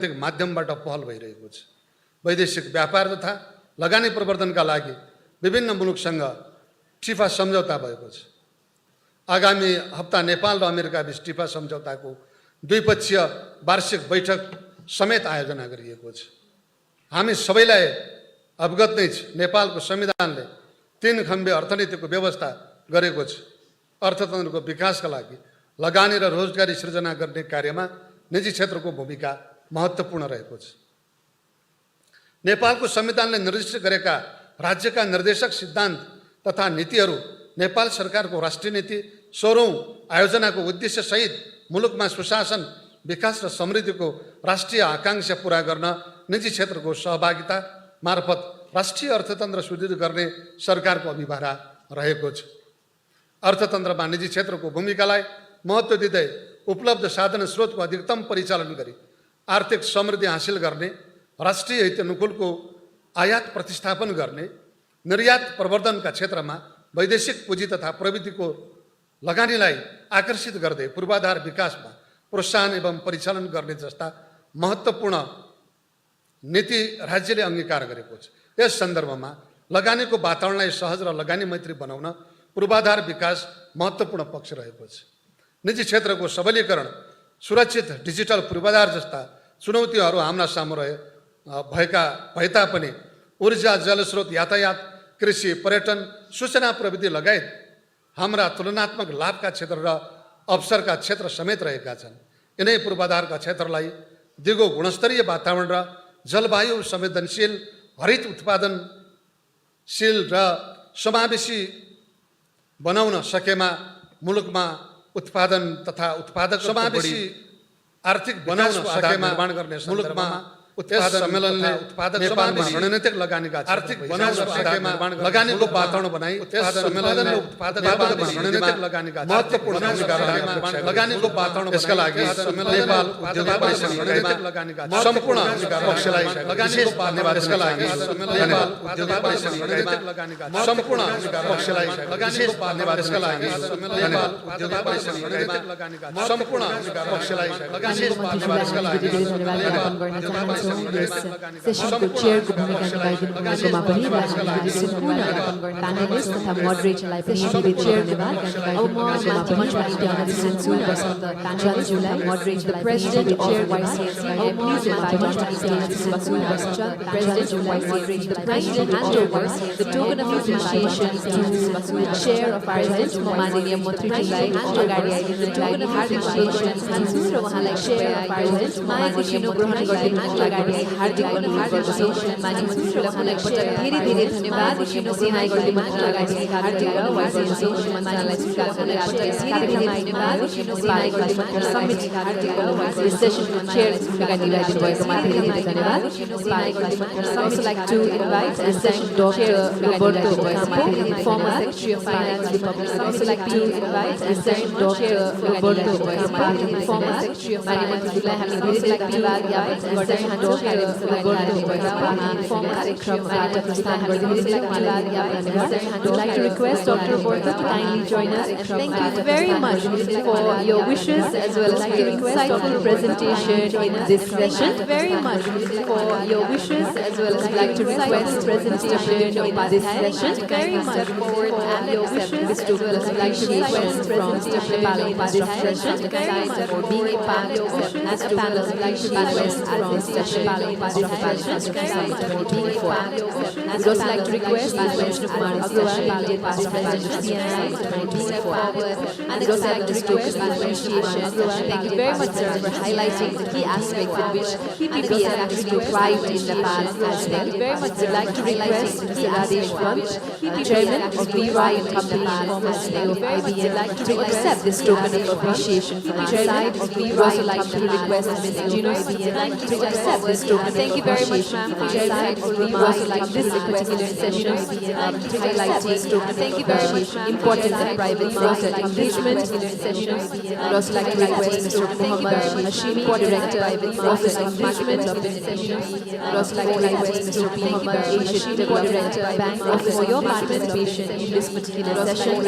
माध्यमबाट पहल भइरहेको छ। वैदेशिक व्यापार तथा लगानी प्रवर्धनका लागि विभिन्न मुलुकसँग टिफा सम्झौता भएको छ। आगामी हप्ता नेपाल र अमेरिका बीच टिफा सम्झौताको द्विपक्षीय वार्षिक बैठक समेत आयोजना गरिएको छ। हामी सबैलाई अवगत नै छ, नेपालको संविधानले 3 खम्बे अर्थनीतिको व्यवस्था गरेको छ। अर्थतन्त्रको विकासका लागि लगानी र रोजगारी सृजना गर्ने कार्यमा निजी क्षेत्रको भूमिका महत्त्वपूर्ण रहेको छ। नेपालको संविधानले निर्दिष्ट गरेका राज्यका निर्देशक सिद्धान्त तथा नीतिहरू नेपाल सरकारको राष्ट्रिय नीति 16औं आयोजनाको उद्देश्य सहित मुलुकमा सुशासन, विकास र समृद्धिको राष्ट्रिय आकांक्षा पूरा गर्न निजी क्षेत्रको सहभागिता मार्फत राष्ट्रिय अर्थतन्त्र सुदृढ गर्ने सरकारको अभिभारा रहेको छ। अर्थतन्त्रमा निजी क्षेत्रको भूमिकालाई महत्त्व दिँदै उपलब्ध साधन स्रोतको अधिकतम परिचालन गरी आर्थिक समृद्धि हासिल गर्ने, राष्ट्रिय हित अनुकूलको आयात प्रतिस्थापन गर्ने, निर्यात प्रवर्धनका क्षेत्रमा वैदेशिक पुँजी तथा प्रविधिको लगानीलाई आकर्षित गर्दै पूर्वाधार विकासमा प्रोत्साहन एवं परिचालन गर्ने जस्ता महत्त्वपूर्ण नीति राज्यले अंगीकार गरेको छ। यस सन्दर्भमा लगानीको वातावरणलाई सहज र लगानी मैत्री बनाउन पूर्वाधार विकास महत्त्वपूर्ण पक्ष रहेको छ। निजी क्षेत्रको सबलीकरण, सुरक्षित डिजिटल पूर्वाधार जस्ता चुनौतीहरू हाम्रा सामु भए तापनि ऊर्जा, जलस्रोत, यातायात, कृषि, पर्यटन, सूचना प्रविधि लगायत हाम्रा तुलनात्मक लाभका क्षेत्र र अवसरका क्षेत्र समेत रहेका छन्। यिनै पूर्वाधारका क्षेत्रलाई दिगो गुणस्तरीय वातावरण र जलवायु संवेदनशील, हरित उत्पादनशील र समावेशी बनाउन सकेमा मुलुकमा उत्पादन तथा उत्पादक समावेशी आर्थिक बनाउन सकेमा निर्माण गर्ने मुलुकमा उत्पादन सम्मेलनले उत्पादक नेपालमा रणनीतिक लगानीका आर्थिक बनाउन सकेमा लगानीको वातावरण बनाई उत्पादन सम्मेलनले उत्पादक रणनीतिक लगानीका महत्त्वपूर्ण भूमिका रहेमा लगानीको वातावरण यसका लागि नेपाल उद्योग परिषद रणनीतिक लगानीका सम्पूर्ण पक्षलाई लगानीको धन्यवाद। यसका लागि नेपाल उद्योग परिषद रणनीतिक लगानीका सम्पूर्ण पक्षलाई लगानीको धन्यवाद। यसका लागि नेपाल उद्योग परिषद रणनीतिक लगानीका सम्पूर्ण पक्षलाई लगानीको धन्यवाद। यसका लागि नेपाल सेसनको चेयरको भूमिका निभाइदिनु भएकोमा पनि र हामीले सम्पूर्ण प्यानलिस्ट तथा मोडरेटरलाई पनि यहाँनिर चेयरको भूमिका अब म मञ्चमा ल्याउन चाहन्छु वसन्त जलज्यूलाई, मोडरेटरलाई president of YCSC please invite president of YCSC the president hand over the token of appreciation to the chair of president माननीय मन्त्रीज्यूलाई अगाडि आइदिनु the token of appreciation चाहन्छु र उहाँलाई chair of president मायाको चिनो ग्रहण गर्दै हार्दिक अनुरोध गर्दछु। माननीय मन्त्रीज्यूलाई पटक धेरै धन्यवाद। सिनाई गर्दै अगाडि हार्दिक YCSC मन्त्रीलाई स्वीकार गर्न धेरै धन्यवाद। सिनाई गर्दै समिति हार्दिक YCSC सेसनको चेयर भूमिका निभाइदिनु भएकोमा धेरै धन्यवाद। सिनाई गर्दै I also like to invite and thank Dr. Roberto Campo, former Secretary of Finance Republic. I also like to invite and thank Dr. Roberto Campo, former Secretary of Finance Republic. I also like to invite and thank Dr. Roberto Campo, former Secretary of Finance Republic. I would like to request Dr. Roberto to kindly join us. Thank you very much for your wishes as well as your insightful presentation in this session. Very much for your wishes as well as like to request presentation in this session. Very much forward and your wishes as well as like to request presentation in this session. Very much for being a part of as a panel like to request at this session. Very much for being a part of I would also like to request the attention of Kumar Agrawal, past president of CNI, to being forward. And I would also like to request the appreciation. Thank you very much, sir, for highlighting the key aspects in which PPP has actually thrived in the past. Thank you very much. I would like to request the Adesh Front, chairman of VY Company, former CEO of IBM, to accept this token of appreciation from our side. We would also like to request Ms. Gino to accept this token. Thank you very much, ma'am, for your insightful remarks. Also like this particular session, highlighting token. Thank you very much, ma'am, importance of private sector engagement. I'd also like to request Mr. Muhammad Hashimi, Director, Office of Management. I'd also like to request Mr. Muhammad Hashimi, Director, Bank Office, for your participation in this particular session.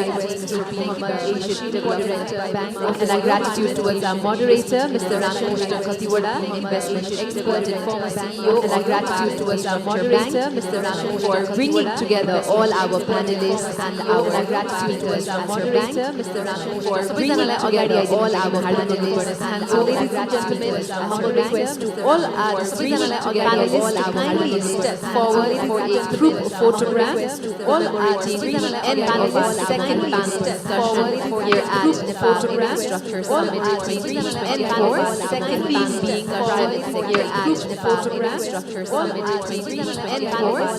And our gratitude towards our moderator, Mr. Ramkrishna Kathiwada, investment expert and former CEO. And our gratitude towards our moderator, Mr. Ramkrishna, for bringing together all our panelists and our gratitude towards our moderator, Mr. Ramkrishna, for bringing together all our panelists. And so, ladies and gentlemen, a humble request to all our panelists to kindly step forward for a group photograph. All our three end of our second panel discussion here at Nepal Infrastructure Summit 2020 and second piece being forward here at Nepal Infrastructure Summit 2020 and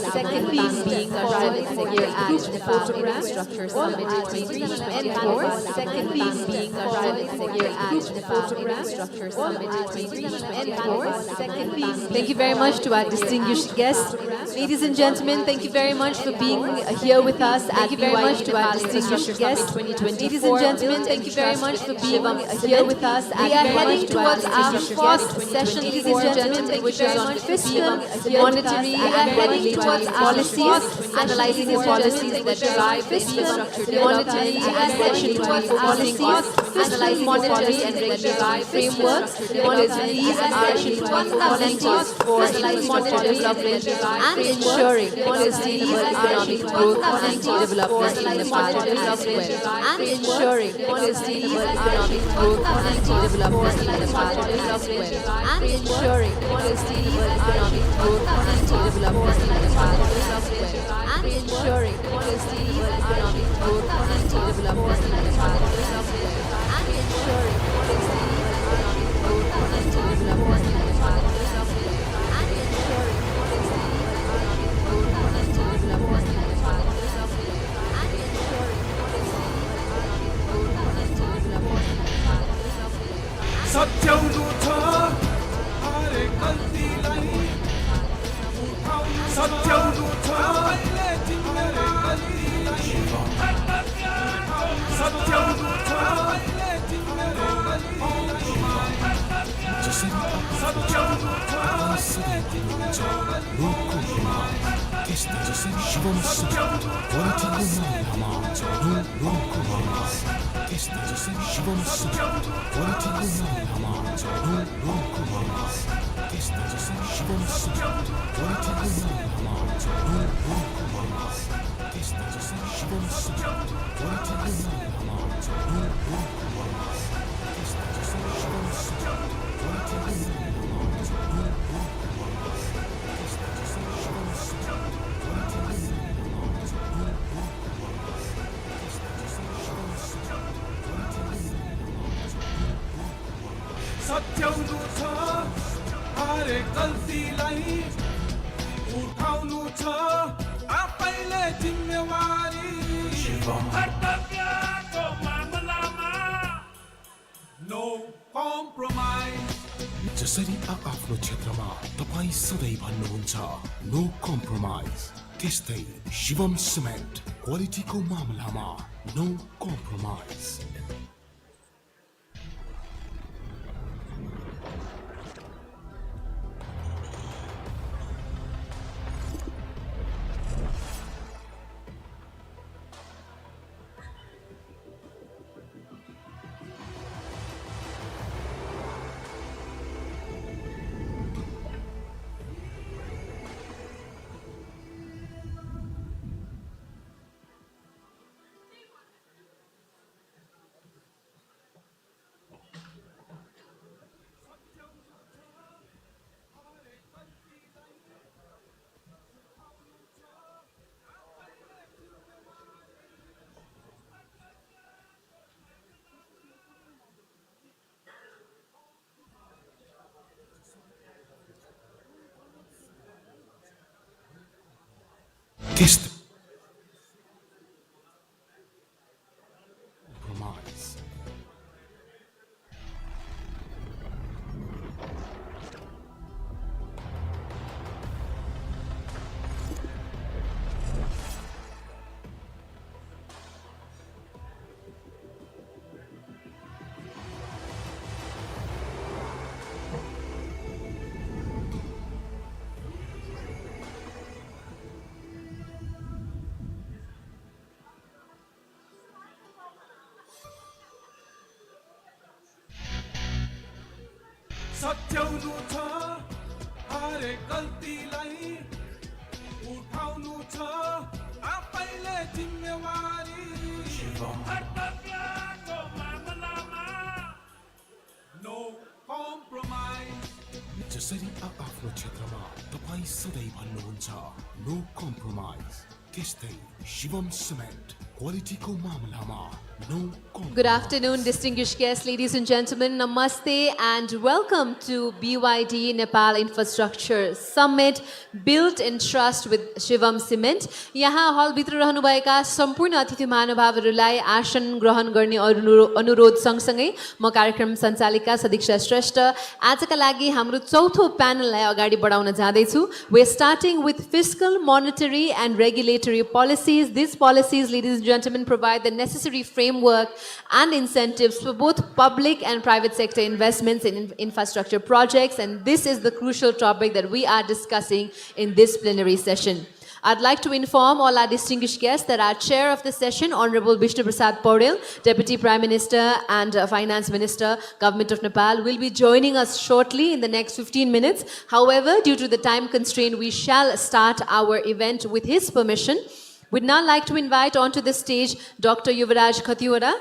second piece being forward here at Nepal Infrastructure Summit 2020 and second piece being forward here at Nepal Infrastructure Summit 2020 and second piece. Thank you very much to our distinguished guests. Ladies and gentlemen, thank you very much for being here with us. Thank you very much to our distinguished guests. Ladies and gentlemen, thank you very much for being here with us. We are heading towards our first session, ladies and gentlemen, which is on fiscal, monetary, and heading towards policies, analyzing the policies that drive fiscal, monetary, and heading towards policies, analyzing monetary and regulatory frameworks. These are fundamentals for monetary development and ensuring sustainable economic growth and development in Nepal as well. And ensuring sustainable economic growth and development in Nepal as well. And ensuring sustainable economic growth and development in Nepal as well. And ensuring sustainable economic growth and development in Nepal as well. And ensuring sustainable economic growth and development in Nepal as well. And ensuring sustainable economic growth and development in Nepal as well. And ensuring सच्याउनु छ हरेक गल्तीलाई सच्याउनु छ मैले तिम्रो गल्तीलाई सच्याउनु छ मैले तिम्रो गल्तीलाई सच्याउनु छ लोकको त्यस्तै जसरी शिवम क्वालिटीको मायामा लोकको माया त्यस्तै जसरी शिवम क्वालिटीको मायामा लोकको माया त्यस्तै जसरी शिवम क्वालिटीको मायामा लोकको माया त्यस्तै जसरी शिवम क्वालिटीको मायामा लोकको माया त्यस्तै जसरी शिवम क्वालिटीको मायामा सच्याउनु छ हरेक गल्तीलाई उठाउनु छ आफैले जिम्मेवारी कर्तव्यको मामलामा नो कम्प्रोमाइज जसरी आफ्नो क्षेत्रमा तपाई सधैँ भन्नुहुन्छ नो कम्प्रोमाइज त्यस्तै शिवम सिमेन्ट क्वालिटीको मामलामा नो कम्प्रोमाइज Test. Compromise. सच्याउनु छ हरेक गल्तीलाई उठाउनु छ आफैले जिम्मेवारी कर्तव्यको मामलामा नो कम्प्रोमाइज जसरी आफ्नो क्षेत्रमा तपाईं सधैँ भन्नुहुन्छ नो कम्प्रोमाइज त्यस्तै शिवम सिमेन्ट क्वालिटीको मामलामा no compromise. Good afternoon, distinguished guests, ladies and gentlemen. Namaste and welcome to BYD Nepal Infrastructure Summit, built in trust with Shivam Cement. यहाँ हलभित्र रहनुभएका सम्पूर्ण अतिथि महानुभावहरूलाई आसन ग्रहण गर्ने अनुरोध सँगसँगै म कार्यक्रम सञ्चालिका सदीक्षा श्रेष्ठ आजका लागि हाम्रो चौथो प्यानललाई अगाडि बढाउन जाँदैछु. We're starting with fiscal, monetary and regulatory policies. These policies, ladies and gentlemen, provide the necessary framework and incentives for both public and private sector investments in infrastructure projects, and this is the crucial topic that we are discussing in this plenary session. I'd like to inform all our distinguished guests that our chair of the session, Honorable Vishnu Prasad Paudel, Deputy Prime Minister and Finance Minister, Government of Nepal, will be joining us shortly in the next 15 minutes. However, due to the time constraint, we shall start our event with his permission. We'd now like to invite onto the stage Dr. Yuvraj Khathiwara,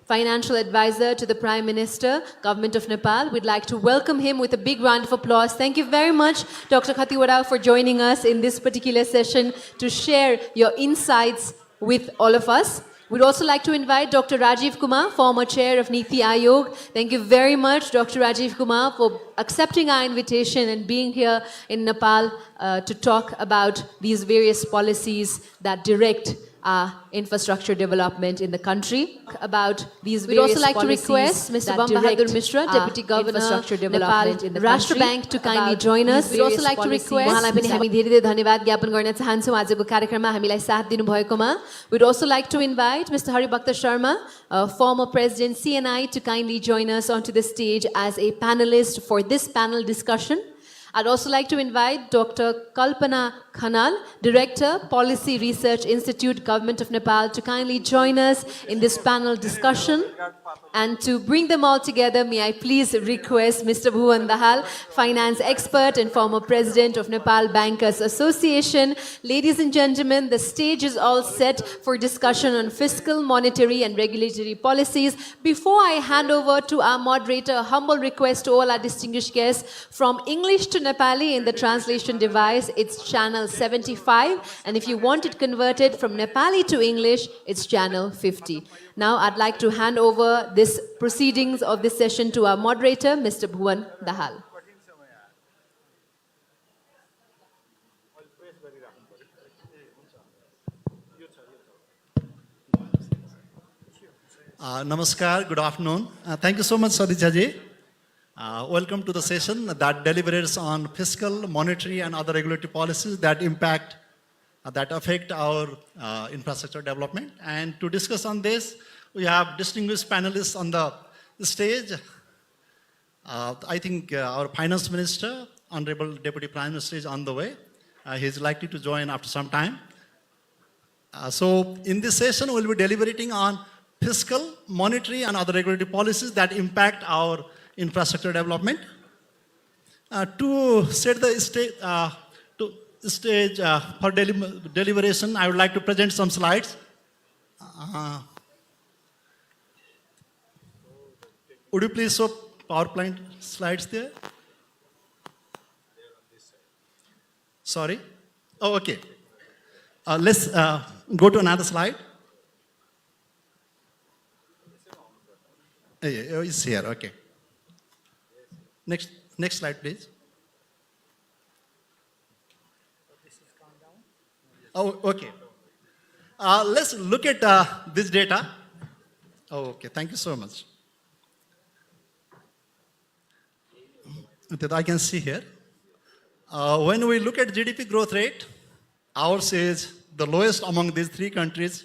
Financial Advisor to the Prime Minister, Government of Nepal. We'd like to welcome him with a big round of applause. Thank you very much, Dr. Khathiwara, for joining us in this particular session to share your insights with all of us. We'd also like to invite Dr. Rajiv Kumar, former chair of Niti Aayog. Thank you very much, Dr. Rajiv Kumar, for accepting our invitation and being here in Nepal to talk about these various policies that direct infrastructure development in the country. About these We'd various also like to policies request Mr. that Bambahadur direct Mishra, Deputy Governor, infrastructure Nepal development in the Rashtra country. Bank, to kindly About join us. these We'd also various like to policies. request उहाँलाई पनि हामी धेरै धेरै धन्यवाद ज्ञापन गर्न चाहन्छौँ आजको कार्यक्रममा हामीलाई साथ दिनुभएकोमा. We'd also like to invite Mr. Haribhakta Sharma, former President CNI, to kindly join us onto the stage as a panelist for this panel discussion. I'd also like to invite Dr. Kalpana Khanal, Director, Policy Research Institute, Government of Nepal, to kindly join us in this panel discussion. And to bring them all together, may I please request Mr. Bhuvan Dahal, finance expert and former president of Nepal Bankers Association. Ladies and gentlemen, the stage is all set for discussion on fiscal, monetary and regulatory policies. Before I hand over to our moderator, a humble request to all our distinguished guests, from English to Nepali in the translation device, it's channel 75. And if you want it converted from Nepali to English, it's channel 50. Now I'd like to hand over this proceedings of this session to our moderator, Mr. Bhuvan Dahal. Namaskar, good afternoon. Thank you so much, Sadicha ji. Welcome to the session that deliberates on fiscal, monetary and other regulatory policies that impact that affect our infrastructure development. And to discuss on this, we have distinguished panelists on the stage. I think our Finance Minister, Honorable Deputy Prime Minister, is on the way. He's likely to join after some time. So in this session, we'll be deliberating on fiscal, monetary and other regulatory policies that impact our infrastructure development. To set the stage for deliberation, I would like to present some slides. Would you please show PowerPoint slides there? Sorry? Oh, okay. Let's go to another slide. It's here, okay. Next slide, please. Oh, okay. Let's look at this data. Oh, okay, thank you so much. That I can see here. When we look at GDP growth rate, ours is the lowest among these three countries.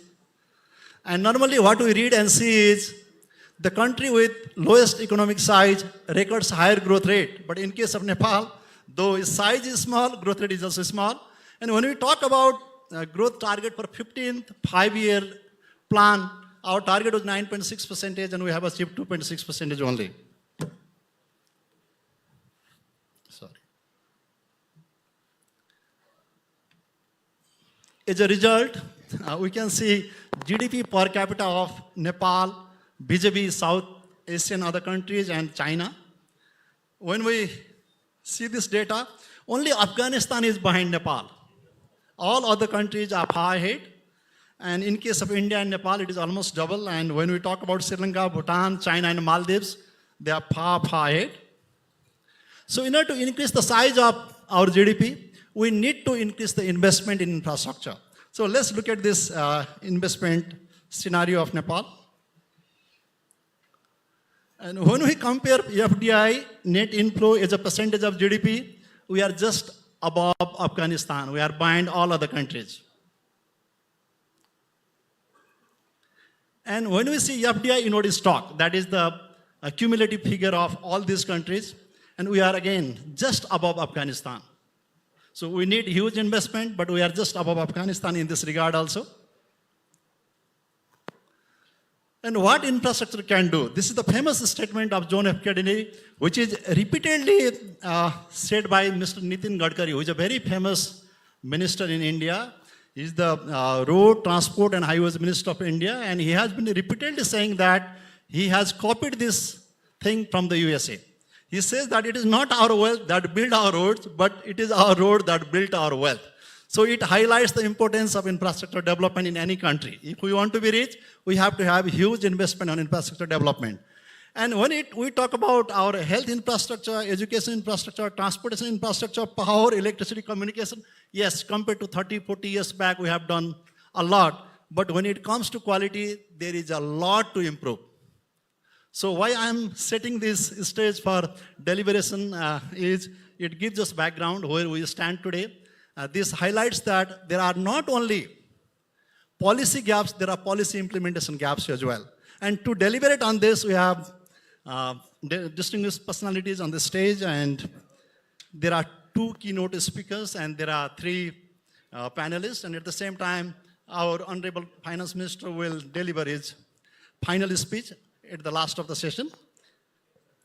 And normally what we read and see is the country with lowest economic size records higher growth rate. But in case of Nepal, though its size is small, growth rate is also small. And when we talk about growth target for 15th 5-year plan, our target was 9.6% and we have achieved 2.6% only. as a result, we can see GDP per capita of Nepal, vis-a-vis South Asian other countries and China. When we see this data, only Afghanistan is behind Nepal. All other countries are far ahead. And in case of India and Nepal, it is almost double. And when we talk about Sri Lanka, Bhutan, China, and Maldives, they are far, far ahead. So in order to increase the size of our GDP, we need to increase the investment in infrastructure. So let's look at this investment scenario of Nepal. And when we compare FDI net inflow as a percentage of GDP, we are just above Afghanistan. We are behind all other countries. And when we see FDI inward stock, that is the cumulative figure of all these countries, and we are again just above Afghanistan. So we need huge investment, but we are just above Afghanistan in this regard also. And what infrastructure can do? This is the famous statement of John F. Kennedy, which is repeatedly said by Mr. Nitin Gadkari, who is a very famous minister in India. He is the Road, Transport and Highways Minister of India, and he has been repeatedly saying that he has copied this thing from the USA. He says that it is not our wealth that built our roads, but it is our road that built our wealth. So it highlights the importance of infrastructure development in any country. If we want to be rich, we have to have huge investment on infrastructure development. And when we talk about our health infrastructure, education infrastructure, transportation infrastructure, power, electricity, communication, yes, compared to 30, 40 years back, we have done a lot. But when it comes to quality, there is a lot to improve. So why I'm setting this stage for deliberation is it gives us background where we stand today. This highlights that there are not only policy gaps, there are policy implementation gaps as well. And to deliberate on this, we have distinguished personalities on the stage, and there are 2 keynote speakers, and there are 3 panelists, and at the same time, our Honorable Finance Minister will deliver his final speech at the last of the session.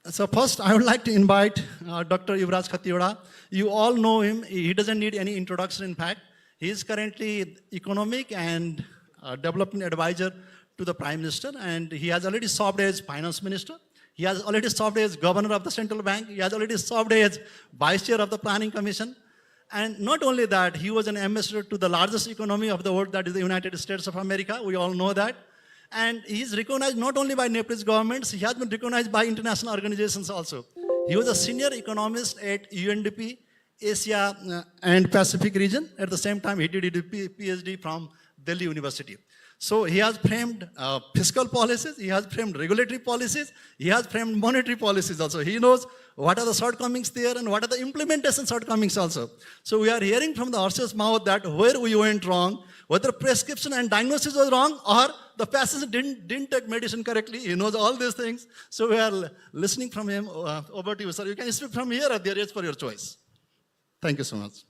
So first, I would like to invite Dr. Yuvraj Khatioda. You all know him. He doesn't need any introduction, in fact. He is currently economic and development advisor to the Prime Minister, and he has already served as Finance Minister. He has already served as Governor of the Central Bank. He has already served as Vice Chair of the Planning Commission. And not only that, he was an ambassador to the largest economy of the world, that is the United States of America. We all know that. And he is recognized not only by Nepalese governments, he has been recognized by international organizations also. He was a senior economist at UNDP, Asia and Pacific region. At the same time, he did his PhD from Delhi University. So he has framed fiscal policies, he has framed regulatory policies, he has framed monetary policies also. He knows what are the shortcomings there and what are the implementation shortcomings also. So we are hearing from the horse's mouth that where we went wrong, whether prescription and diagnosis was wrong or the patient didn't take medicine correctly. He knows all these things. So we are listening from him. Over to you, sir. You can speak from here or there, it's for your choice. Thank you so much.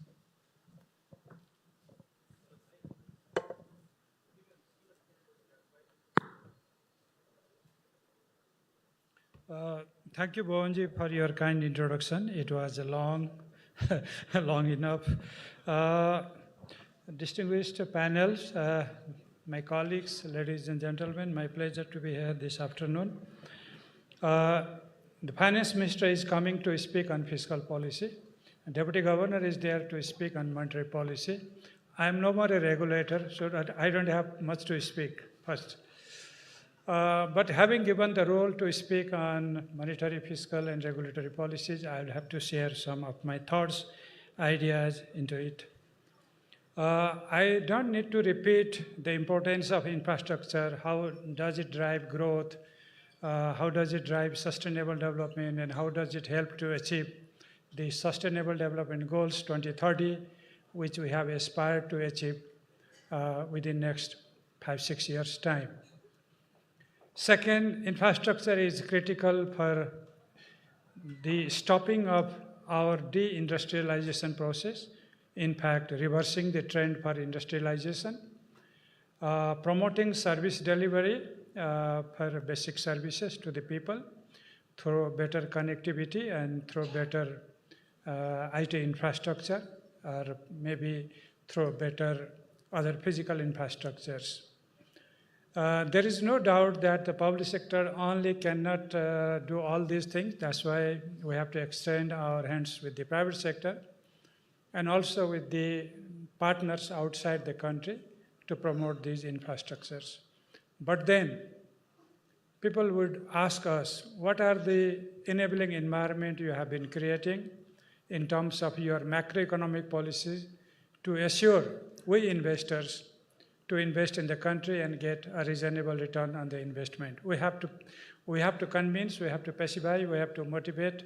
Thank you, Bhavanji, for your kind introduction. It was a long, long enough. Distinguished panels, my colleagues, ladies and gentlemen, my pleasure to be here this afternoon. The Finance Minister is coming to speak on fiscal policy. Deputy Governor is there to speak on monetary policy. I am no more a regulator, so that I don't have much to speak first. But having given the role to speak on monetary, fiscal, and regulatory policies, I will have to share some of my thoughts, ideas into it. I don't need to repeat the importance of infrastructure, how does it drive growth, how does it drive sustainable development, and how does it help to achieve the Sustainable Development Goals 2030, which we have aspired to achieve within next 5-6 years' time. Second, infrastructure is critical for the stopping of our deindustrialization process, in fact, reversing the trend for industrialization, promoting service delivery for basic services to the people through better connectivity and through better IT infrastructure, or maybe through better other physical infrastructures. There is no doubt that the public sector only cannot do all these things. That's why we have to extend our hands with the private sector and also with the partners outside the country to promote these infrastructures. But then, people would ask us, what are the enabling environment you have been creating in terms of your macroeconomic policies to assure we investors to invest in the country and get a reasonable return on the investment. We have to convince, we have to pacify, we have to motivate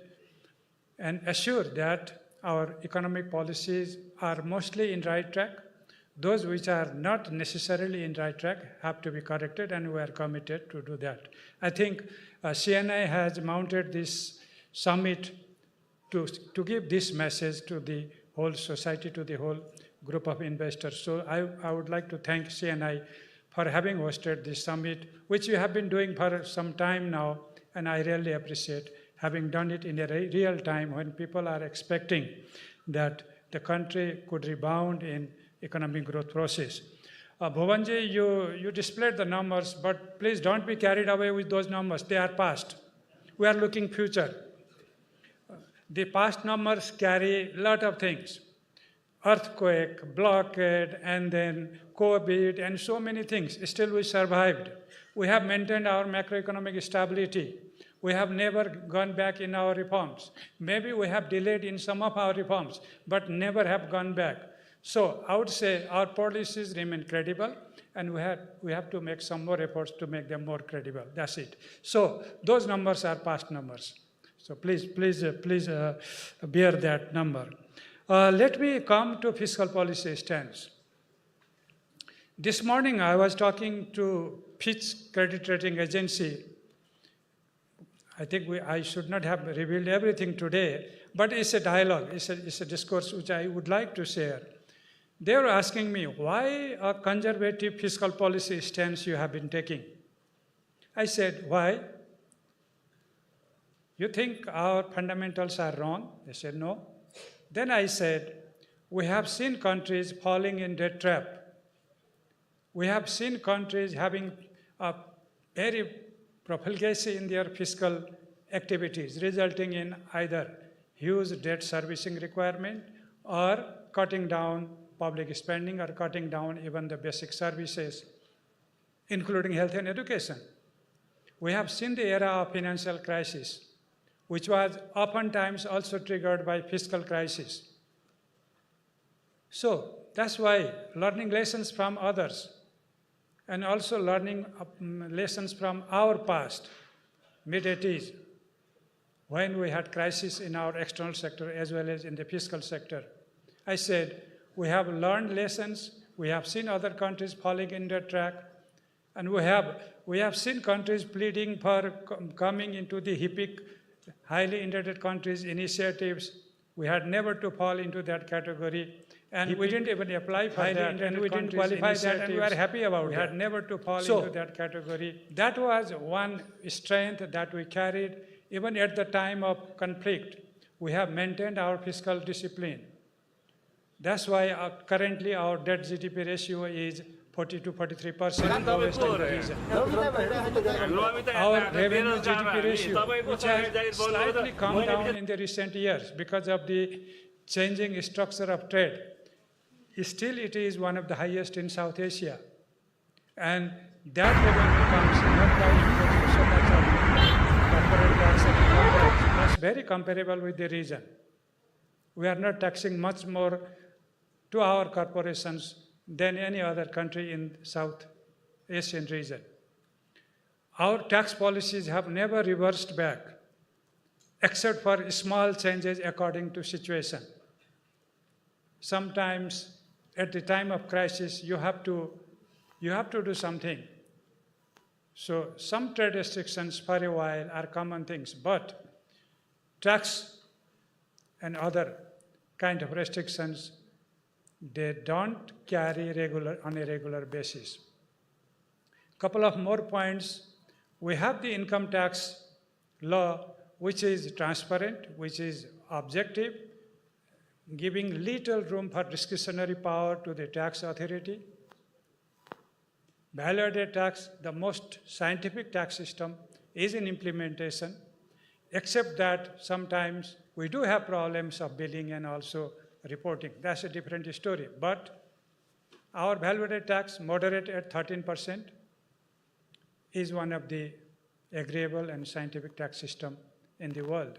and assure that our economic policies are mostly in right track. Those which are not necessarily in right track have to be corrected, and we are committed to do that. I think CNI has mounted this summit to give this message to the whole society, to the whole group of investors. So I would like to thank CNI for having hosted this summit, which you have been doing for some time now, and I really appreciate having done it in a real time when people are expecting that the country could rebound in economic growth process. Bhuvanji, you displayed the numbers, but please don't be carried away with those numbers. They are past. We are looking future. The past numbers carry a lot of things. Earthquake, blockade, and then COVID, and so many things. Still we survived. We have maintained our macroeconomic stability. We have never gone back in our reforms. Maybe we have delayed in some of our reforms, but never have gone back. So I would say our policies remain credible, and we have to make some more efforts to make them more credible. That's it. So those numbers are past numbers. So please bear that number. Let me come to fiscal policy stance. This morning I was talking to Fitch Credit Rating Agency. I think I should not have revealed everything today, but it's a dialogue, it's a discourse which I would like to share. They were asking me, why a conservative fiscal policy stance you have been taking? I said, why? You think our fundamentals are wrong? They said, no. Then I said, we have seen countries falling in debt trap. We have seen countries having a very profligacy in their fiscal activities, resulting in either huge debt servicing requirement or cutting down public spending or cutting down even the basic services, including health and education. We have seen the era of financial crisis, which was oftentimes also triggered by fiscal crisis. So that's why learning lessons from others and also learning lessons from our past, mid-80s, when we had crisis in our external sector as well as in the fiscal sector. I said, we have learned lessons, we have seen other countries falling in that track, and we have seen countries pleading for coming into the HIPC, highly indebted countries initiatives. We had never to fall into that category, and we didn't even apply for that, and we didn't qualify that, and we are happy about it. We had never to fall into that category. That was one strength that we carried, even at the time of conflict. We have maintained our fiscal discipline. That's why currently our debt GDP ratio is 40 to 43%, lowest in the region. Our revenue GDP ratio, which has slightly come down in the recent years because of the changing structure of trade, still it is one of the highest in South Asia. And that revenue comes not by imposing so much of corporate tax and income tax. That's very comparable with the region. We are not taxing much more to our corporations than any other country in South Asian region. Our tax policies have never reversed back, except for small changes according to situation. Sometimes at the time of crisis, you have to do something. So some trade restrictions for a while are common things, but tax and other kind of restrictions, they don't carry on a regular basis. Couple of more points. We have the income tax law, which is transparent, which is objective, giving little room for discretionary power to the tax authority. Value-added tax, the most scientific tax system, is in implementation, except that sometimes we do have problems of billing and also reporting. That's a different story. But our value-added tax, moderate at 13%, is one of the agreeable and scientific tax system in the world.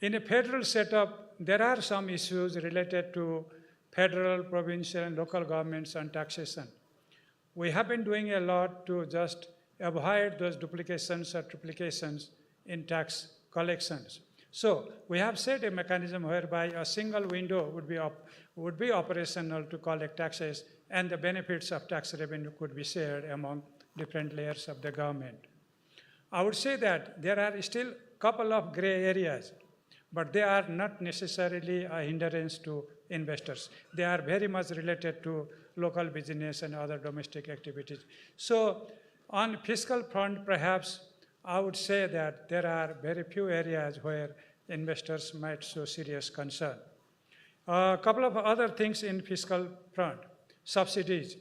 In a federal setup, there are some issues related to federal, provincial, and local governments on taxation. We have been doing a lot to just avoid those duplications or triplications in tax collections. So we have set a mechanism whereby a single window would be operational to collect taxes, and the benefits of tax revenue could be shared among different layers of the government. I would say that there are still a couple of gray areas, but they are not necessarily a hindrance to investors. They are very much related to local business and other domestic activities. So on fiscal front, perhaps I would say that there are very few areas where investors might show serious concern. A couple of other things in fiscal front: subsidies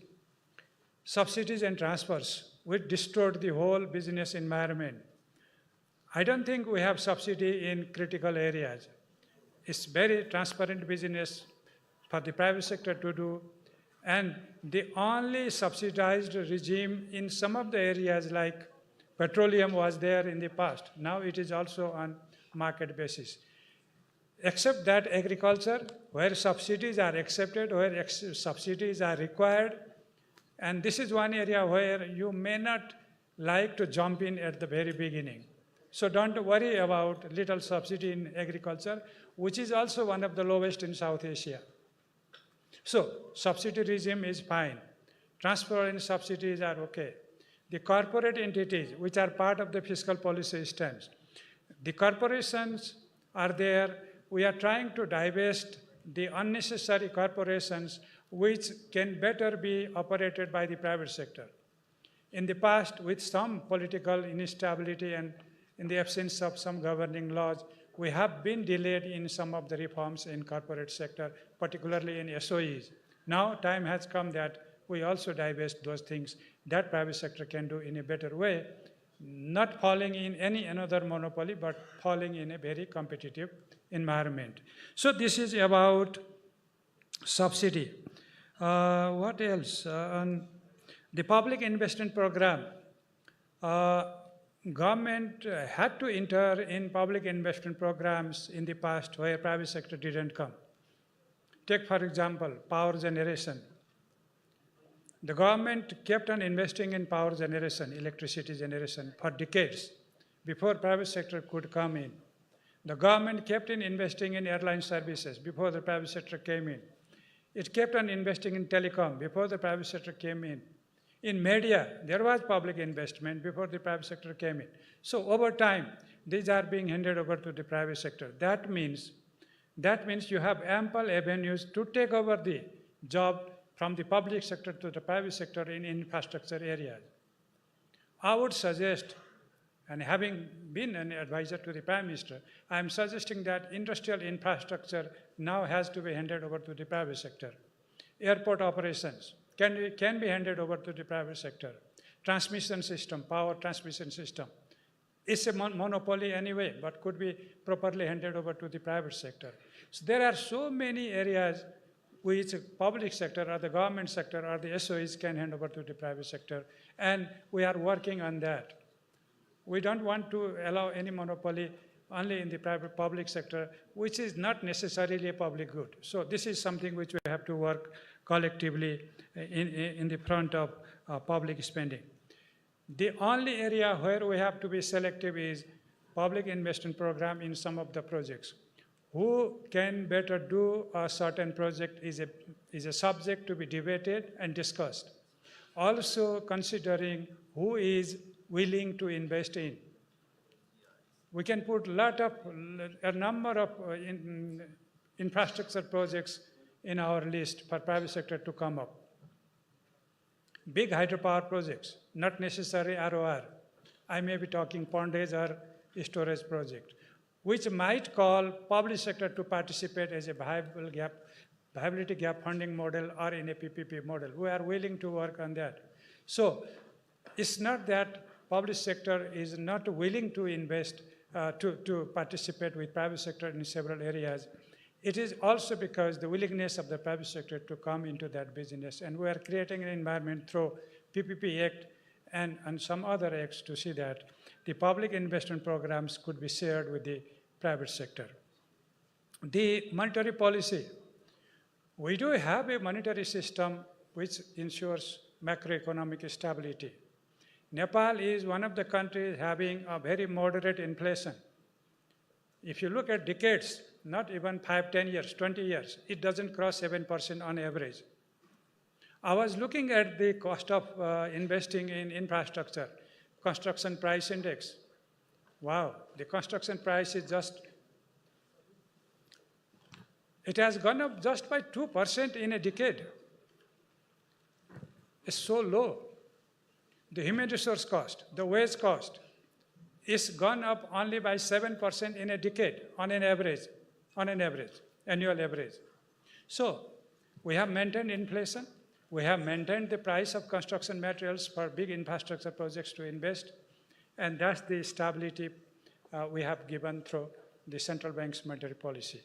and transfers, which distort the whole business environment. I don't think we have subsidy in critical areas. It's very transparent business for the private sector to do, and the only subsidized regime in some of the areas like petroleum was there in the past. Now it is also on market basis. Except that agriculture, where subsidies are accepted, where subsidies are required, and this is one area where you may not like to jump in at the very beginning. So don't worry about little subsidy in agriculture, which is also one of the lowest in South Asia. So subsidy regime is fine. Transfer and subsidies are okay. The corporate entities, which are part of the fiscal policy systems, the corporations are there. We are trying to divest the unnecessary corporations which can better be operated by the private sector. In the past, with some political instability and in the absence of some governing laws, we have been delayed in some of the reforms in corporate sector, particularly in SOEs. Now time has come that we also divest those things that private sector can do in a better way, not falling in any another monopoly, but falling in a very competitive environment. So this is about subsidy. What else? On the public investment program, government had to enter in public investment programs in the past where private sector didn't come. Take, for example, power generation. The government kept on investing in power generation, electricity generation, for decades before private sector could come in. The government kept on investing in airline services before the private sector came in. It kept on investing in telecom before the private sector came in. In media, there was public investment before the private sector came in. So over time, these are being handed over to the private sector. That means you have ample avenues to take over the job from the public sector to the private sector in infrastructure areas. I would suggest, and having been an advisor to the Prime Minister, I am suggesting that industrial infrastructure now has to be handed over to the private sector. Airport operations can be handed over to the private sector. Transmission system, power transmission system, it's a monopoly anyway, but could be properly handed over to the private sector. So there are so many areas which public sector or the government sector or the SOEs can hand over to the private sector, and we are working on that. We don't want to allow any monopoly only in the private public sector, which is not necessarily a public good. So this is something which we have to work collectively in the front of public spending. The only area where we have to be selective is public investment program in some of the projects. Who can better do a certain project is a subject to be debated and discussed. Also considering who is willing to invest in. We can put a number of infrastructure projects in our list for private sector to come up. Big hydropower projects, not necessarily ROR. I may be talking pondage or storage project, which might call public sector to participate as a viable gap viability gap funding model or in a PPP model. We are willing to work on that. So it's not that public sector is not willing to invest, to participate with private sector in several areas. It is also because the willingness of the private sector to come into that business. And we are creating an environment through PPP Act and some other acts to see that the public investment programs could be shared with the private sector. The monetary policy. We do have a monetary system which ensures macroeconomic stability. Nepal is one of the countries having a very moderate inflation. If you look at decades, not even 5, 10 years, 20 years, it doesn't cross 7% on average. I was looking at the cost of investing in infrastructure, construction price index. Wow, the construction price is it has gone up just by 2% in a decade. It's so low. The human resource cost, the wage cost, is gone up only by 7% in a decade on an average, annual average. So we have maintained inflation. We have maintained the price of construction materials for big infrastructure projects to invest. And that's the stability we have given through the central bank's monetary policy.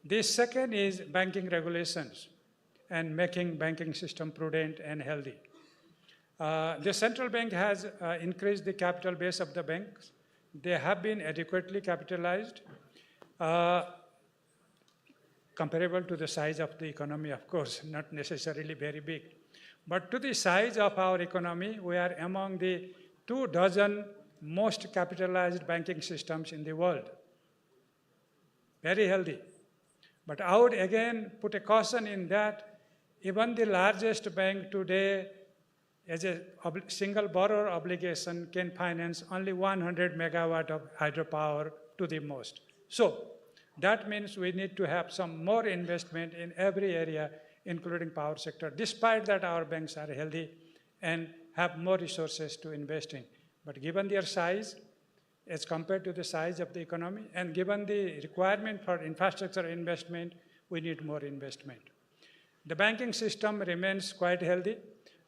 The second is banking regulations and making banking system prudent and healthy. The central bank has increased the capital base of the banks. They have been adequately capitalized, comparable to the size of the economy, of course, not necessarily very big. But to the size of our economy, we are among the 24 most capitalized banking systems in the world. Very healthy. But I would again put a caution in that even the largest bank today, as a single borrower obligation, can finance only 100 megawatt of hydropower to the most. So that means we need to have some more investment in every area, including power sector. Despite that, our banks are healthy and have more resources to invest in. But given their size, as compared to the size of the economy, and given the requirement for infrastructure investment, we need more investment. The banking system remains quite healthy.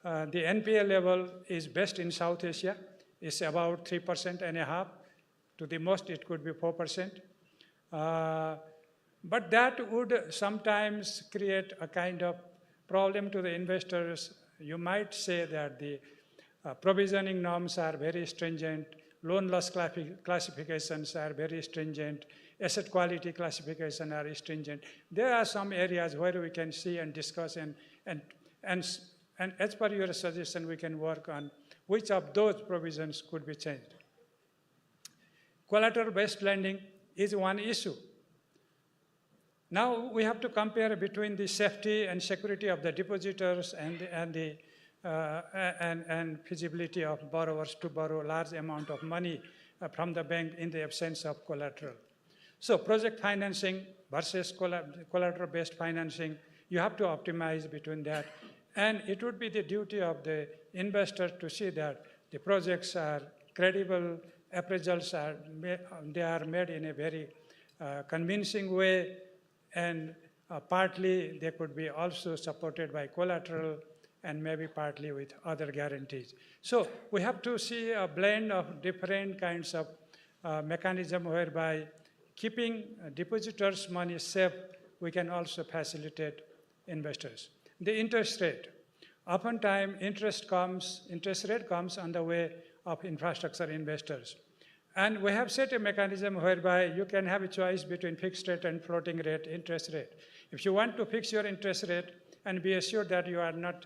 The NPA level is best in South Asia. It's about 3.5%. To the most, it could be 4%. But that would sometimes create a kind of problem to the investors. You might say that the provisioning norms are very stringent, loan loss classifications are very stringent, asset quality classification are stringent. There are some areas where we can see and discuss, and as per your suggestion, we can work on which of those provisions could be changed. Collateral-based lending is one issue. Now we have to compare between the safety and security of the depositors and feasibility of borrowers to borrow large amount of money from the bank in the absence of collateral. So project financing versus collateral-based financing, you have to optimize between that. And it would be the duty of the investor to see that the projects are credible, appraisals are made in a very convincing way, and partly they could be also supported by collateral and maybe partly with other guarantees. So we have to see a blend of different kinds of mechanism whereby keeping depositors' money safe, we can also facilitate investors. The interest rate. Oftentimes, interest rate comes on the way of infrastructure investors. And we have set a mechanism whereby you can have a choice between fixed rate and floating rate interest rate. If you want to fix your interest rate and be assured that you are not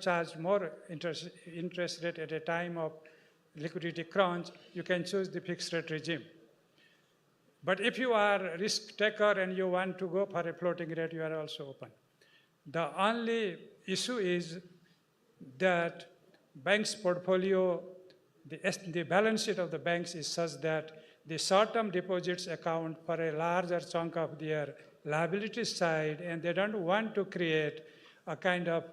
charged more interest rate at a time of liquidity crunch, you can choose the fixed rate regime. But if you are a risk taker and you want to go for a floating rate, you are also open. The only issue is that bank's portfolio, the balance sheet of the banks is such that the short-term deposits account for a larger chunk of their liability side, and they don't want to create a kind of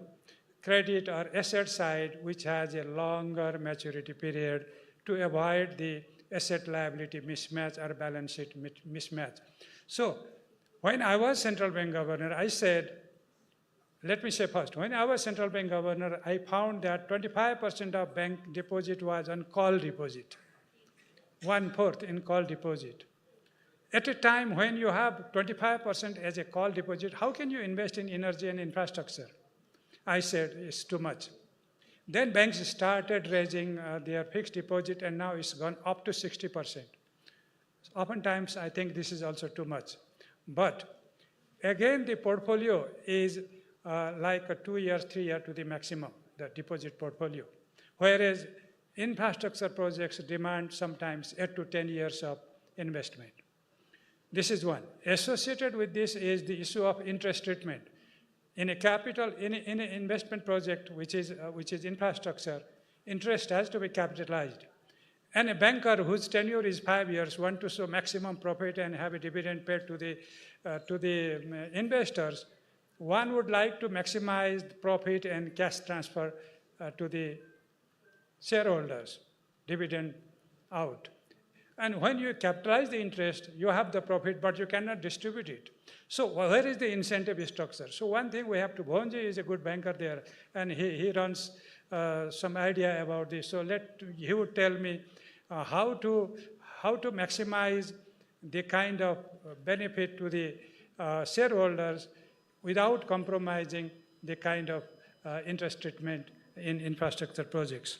credit or asset side which has a longer maturity period to avoid the asset liability mismatch or balance sheet mismatch. So When I was central bank governor, I said, let me say first, when I was central bank governor, I found that 25% of bank deposit was on call deposit, 1/4 in call deposit. At a time when you have 25% as a call deposit, how can you invest in energy and infrastructure? I said, it's too much. Then banks started raising their fixed deposit, and now it's gone up to 60%. Oftentimes, I think this is also too much. But again, the portfolio is like a 2 years, 3 years to the maximum, the deposit portfolio. Whereas infrastructure projects demand sometimes 8 to 10 years of investment. This is one. Associated with this is the issue of interest treatment. In a capital, in an investment project, which is infrastructure, interest has to be capitalized. And a banker whose tenure is 5 years wants to show maximum profit and have a dividend paid to the investors. One would like to maximize the profit and cash transfer to the shareholders, dividend out. And when you capitalize the interest, you have the profit, but you cannot distribute it. So where is the incentive structure? So one thing we have to, Bhonji is a good banker there, and he runs some idea about this. So he would tell me how to maximize the kind of benefit to the shareholders without compromising the kind of interest treatment in infrastructure projects.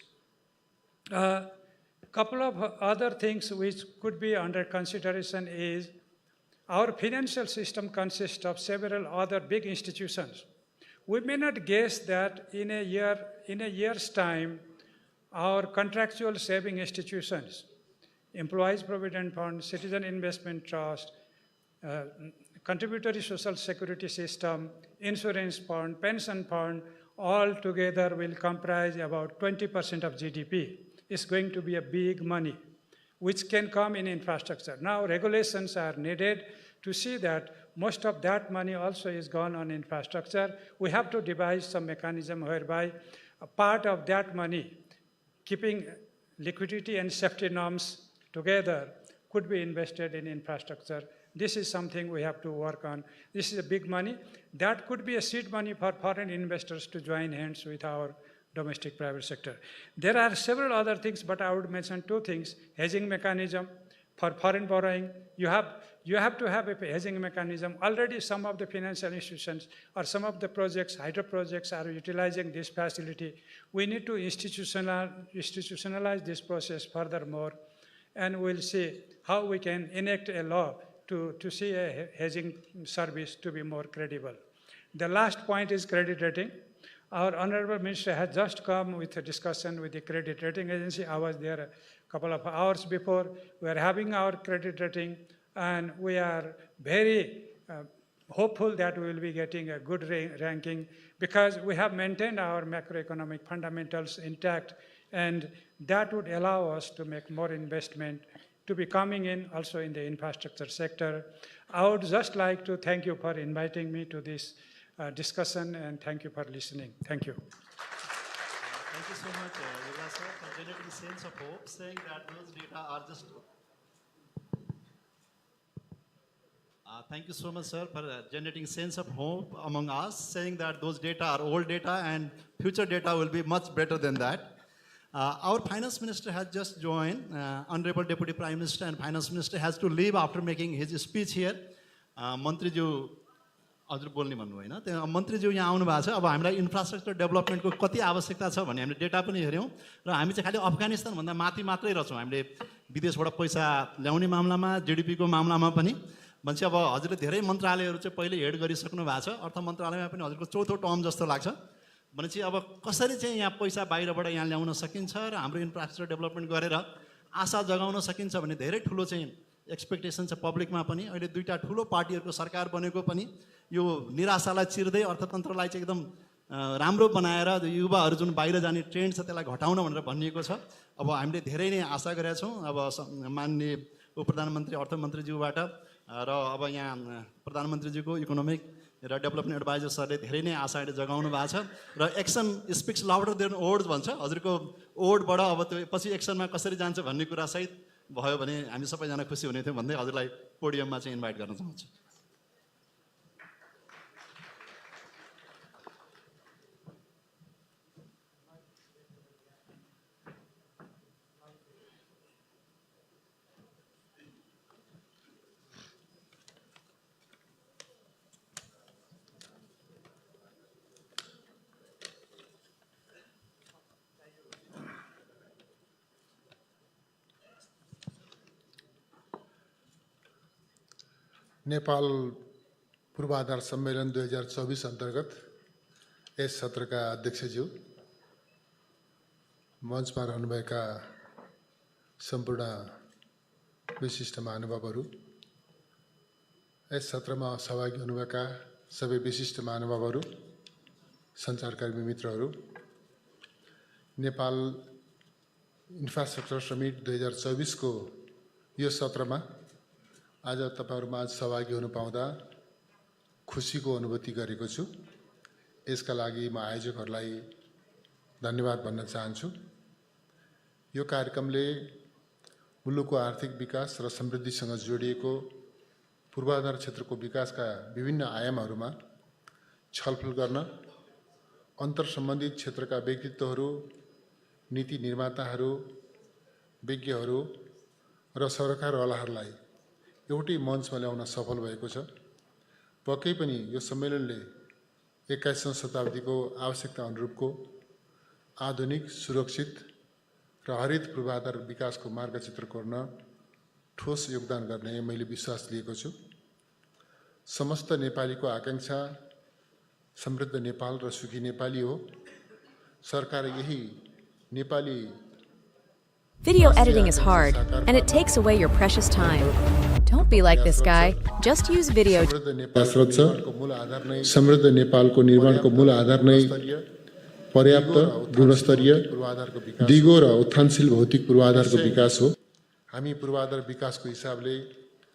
Couple of other things which could be under consideration is our financial system consists of several other big institutions. We may not guess that in a year's time, our contractual saving institutions, Employees Provident Fund, Citizen Investment Trust, Contributory Social Security System, Insurance Fund, Pension Fund, all together will comprise about 20% of GDP. It's going to be a big money, which can come in infrastructure. Now, regulations are needed to see that most of that money also is gone on infrastructure. We have to devise some mechanism whereby a part of that money, keeping liquidity and safety norms together, could be invested in infrastructure. This is something we have to work on. This is a big money. That could be a seed money for foreign investors to join hands with our domestic private sector. There are several other things, but I would mention 2 things. Hedging mechanism for foreign borrowing. You have to have a hedging mechanism. Already some of the financial institutions or some of the projects, hydro projects, are utilizing this facility. We need to institutionalize this process furthermore, and we'll see how we can enact a law to see a hedging service to be more credible. The last point is credit rating. Our Honorable Minister has just come with a discussion with the credit rating agency. I was there a couple of hours before. We are having our credit rating, and we are very hopeful that we will be getting a good ranking because we have maintained our macroeconomic fundamentals intact, and that would allow us to make more investment to be coming in also in the infrastructure sector. I would just like to thank you for inviting me to this discussion, and thank you for listening. Thank you. Thank you so much, Virla sir, for generating a sense of hope, saying that those data are just... thank you so much, sir, for generating a sense of hope among us, saying that those data are old data and future data will be much better than that. Our Finance Minister has just joined. Honorable Deputy Prime Minister and Finance Minister has to leave after making his speech here. Mantriju, हजुर बोल्ने भन्नु होइन त्यो मन्त्रीज्यू यहाँ आउनु भएको छ अब हामीलाई इन्फ्रास्ट्रक्चर डेभलपमेन्टको कति आवश्यकता छ भन्ने हामीले डेटा पनि हेऱ्यौँ र हामी चाहिँ खालि अफगानिस्तानभन्दा माथि मात्रै रहेछौँ हामीले विदेशबाट पैसा ल्याउने मामलामा जिडिपीको मामलामा पनि भन्छ अब हजुरले धेरै मन्त्रालयहरू चाहिँ पहिले हेड गरिसक्नु भएको छ अर्थ मन्त्रालयमा पनि हजुरको चौथो टर्म जस्तो लाग्छ भनेपछि अब कसरी चाहिँ यहाँ पैसा बाहिरबाट यहाँ ल्याउन सकिन्छ र हाम्रो इन्फ्रास्ट्रक्चर डेभलपमेन्ट गरेर आशा जगाउन सकिन्छ भन्ने धेरै ठुलो चाहिँ एक्सपेक्टेसन छ पब्लिकमा पनि अहिले 2टा ठुलो पार्टीहरूको सरकार बनेको पनि यो निराशालाई चिर्दै अर्थतन्त्रलाई चाहिँ एकदम राम्रो बनाएर युवाहरू जुन बाहिर जाने ट्रेन्ड छ त्यसलाई घटाउन भनेर भनिएको छ अब हामीले धेरै नै आशा गरेका छौँ अब माननीय उपप्रधानमन्त्री अर्थमन्त्रीज्यूबाट र अब यहाँ प्रधानमन्त्रीज्यूको इकोनोमिक र डेभलपमेन्ट एडभाइजर सरले धेरै नै आशाहरू जगाउनु भएको छ र action speaks louder than words भन्छ हजुरको वर्डबाट अब त्यो पछि एक्सनमा कसरी जान्छ भन्ने कुरा सहित भयो भने हामी सबैजना खुसी हुने थियौँ भन्दै हजुरलाई पोडियममा चाहिँ इन्भाइट गर्न चाहन्छु नेपाल पूर्वाधार सम्मेलन 2024 अन्तर्गत यस सत्रका अध्यक्षज्यू, मञ्चमा रहनुभएका सम्पूर्ण विशिष्ट महानुभावहरू, यस सत्रमा सहभागी हुनुभएका सबै विशिष्ट महानुभावहरू, सञ्चारकर्मी मित्रहरू, नेपाल इन्फ्रास्ट्रक्चर समिट 2024 को यो सत्रमा आज तपाईहरुमा सहभागी हुन पाउँदा खुसीको अनुभूति गरेको छु। यसका लागि म आयोजकहरूलाई धन्यवाद भन्न चाहन्छु। यो कार्यक्रमले मुलुकको आर्थिक विकास र समृद्धिसँग जोडिएको पूर्वाधार क्षेत्रको विकासका विभिन्न आयामहरूमा छलफल गर्न अन्तर सम्बन्धित क्षेत्रका व्यक्तित्वहरू, नीति निर्माताहरू, विज्ञहरू र सरकारवालाहरूलाई एउटै मञ्चमा ल्याउन सफल भएको छ। पक्कै पनि यो सम्मेलनले 21औं शताब्दीको आवश्यकता अनुरूपको आधुनिक, सुरक्षित र हरित पूर्वाधार विकासको मार्गचित्र कोर्न ठोस योगदान गर्ने मैले विश्वास लिएको छु। समस्त नेपालीको आकांक्षा समृद्ध नेपाल र सुखी नेपाली हो। सरकार यही Nepali Video editing is hard, and it takes away your precious time. Don't be like this guy. Just use video. समृद्ध नेपालको निर्माणको मूल आधार नै पर्याप्त, गुणस्तरीय, दिगो र उत्थानशील भौतिक पूर्वाधारको विकास हो। हामी पूर्वाधार विकासको हिसाबले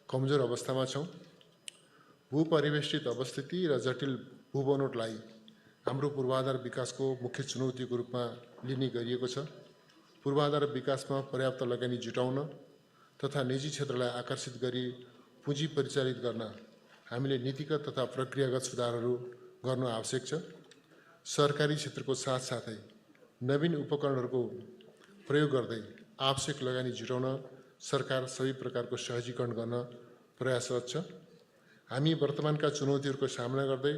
कमजोर अवस्थामा छौं। भूपरिवेष्टित अवस्थिति र जटिल भूबनोटलाई हाम्रो पूर्वाधार विकासको मुख्य चुनौतीको रूपमा लिने गरिएको छ। पूर्वाधार विकासमा पर्याप्त लगानी जुटाउन तथा निजी क्षेत्रलाई आकर्षित गरी पुँजी परिचालित गर्न हामीले नीतिगत तथा प्रक्रियागत सुधारहरू गर्नु आवश्यक छ। सरकारी क्षेत्रको साथसाथै नवीन उपकरणहरूको प्रयोग गर्दै आवश्यक लगानी जुटाउन सरकार सबै प्रकारको सहजीकरण गर्न प्रयासरत छ। हामी वर्तमानका चुनौतीहरूको सामना गर्दै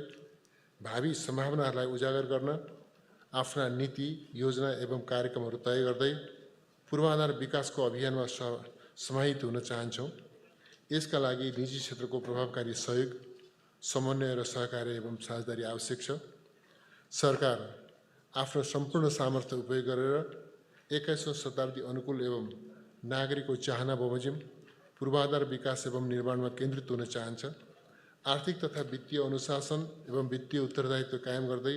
भावी सम्भावनाहरूलाई उजागर गर्न आफ्ना नीति, योजना एवं कार्यक्रमहरू तय गर्दै पूर्वाधार विकासको अभियानमा समाहित हुन चाहन्छौँ। यसका लागि निजी क्षेत्रको प्रभावकारी सहयोग, समन्वय र सहकार्य एवं साझेदारी आवश्यक छ। सरकार आफ्नो सम्पूर्ण सामर्थ्य उपयोग गरेर 21औं शताब्दी अनुकूल एवं नागरिकको चाहना बमोजिम पूर्वाधार विकास एवं निर्माणमा केन्द्रित हुन चाहन्छ। आर्थिक तथा वित्तीय अनुशासन एवं वित्तीय उत्तरदायित्व कायम गर्दै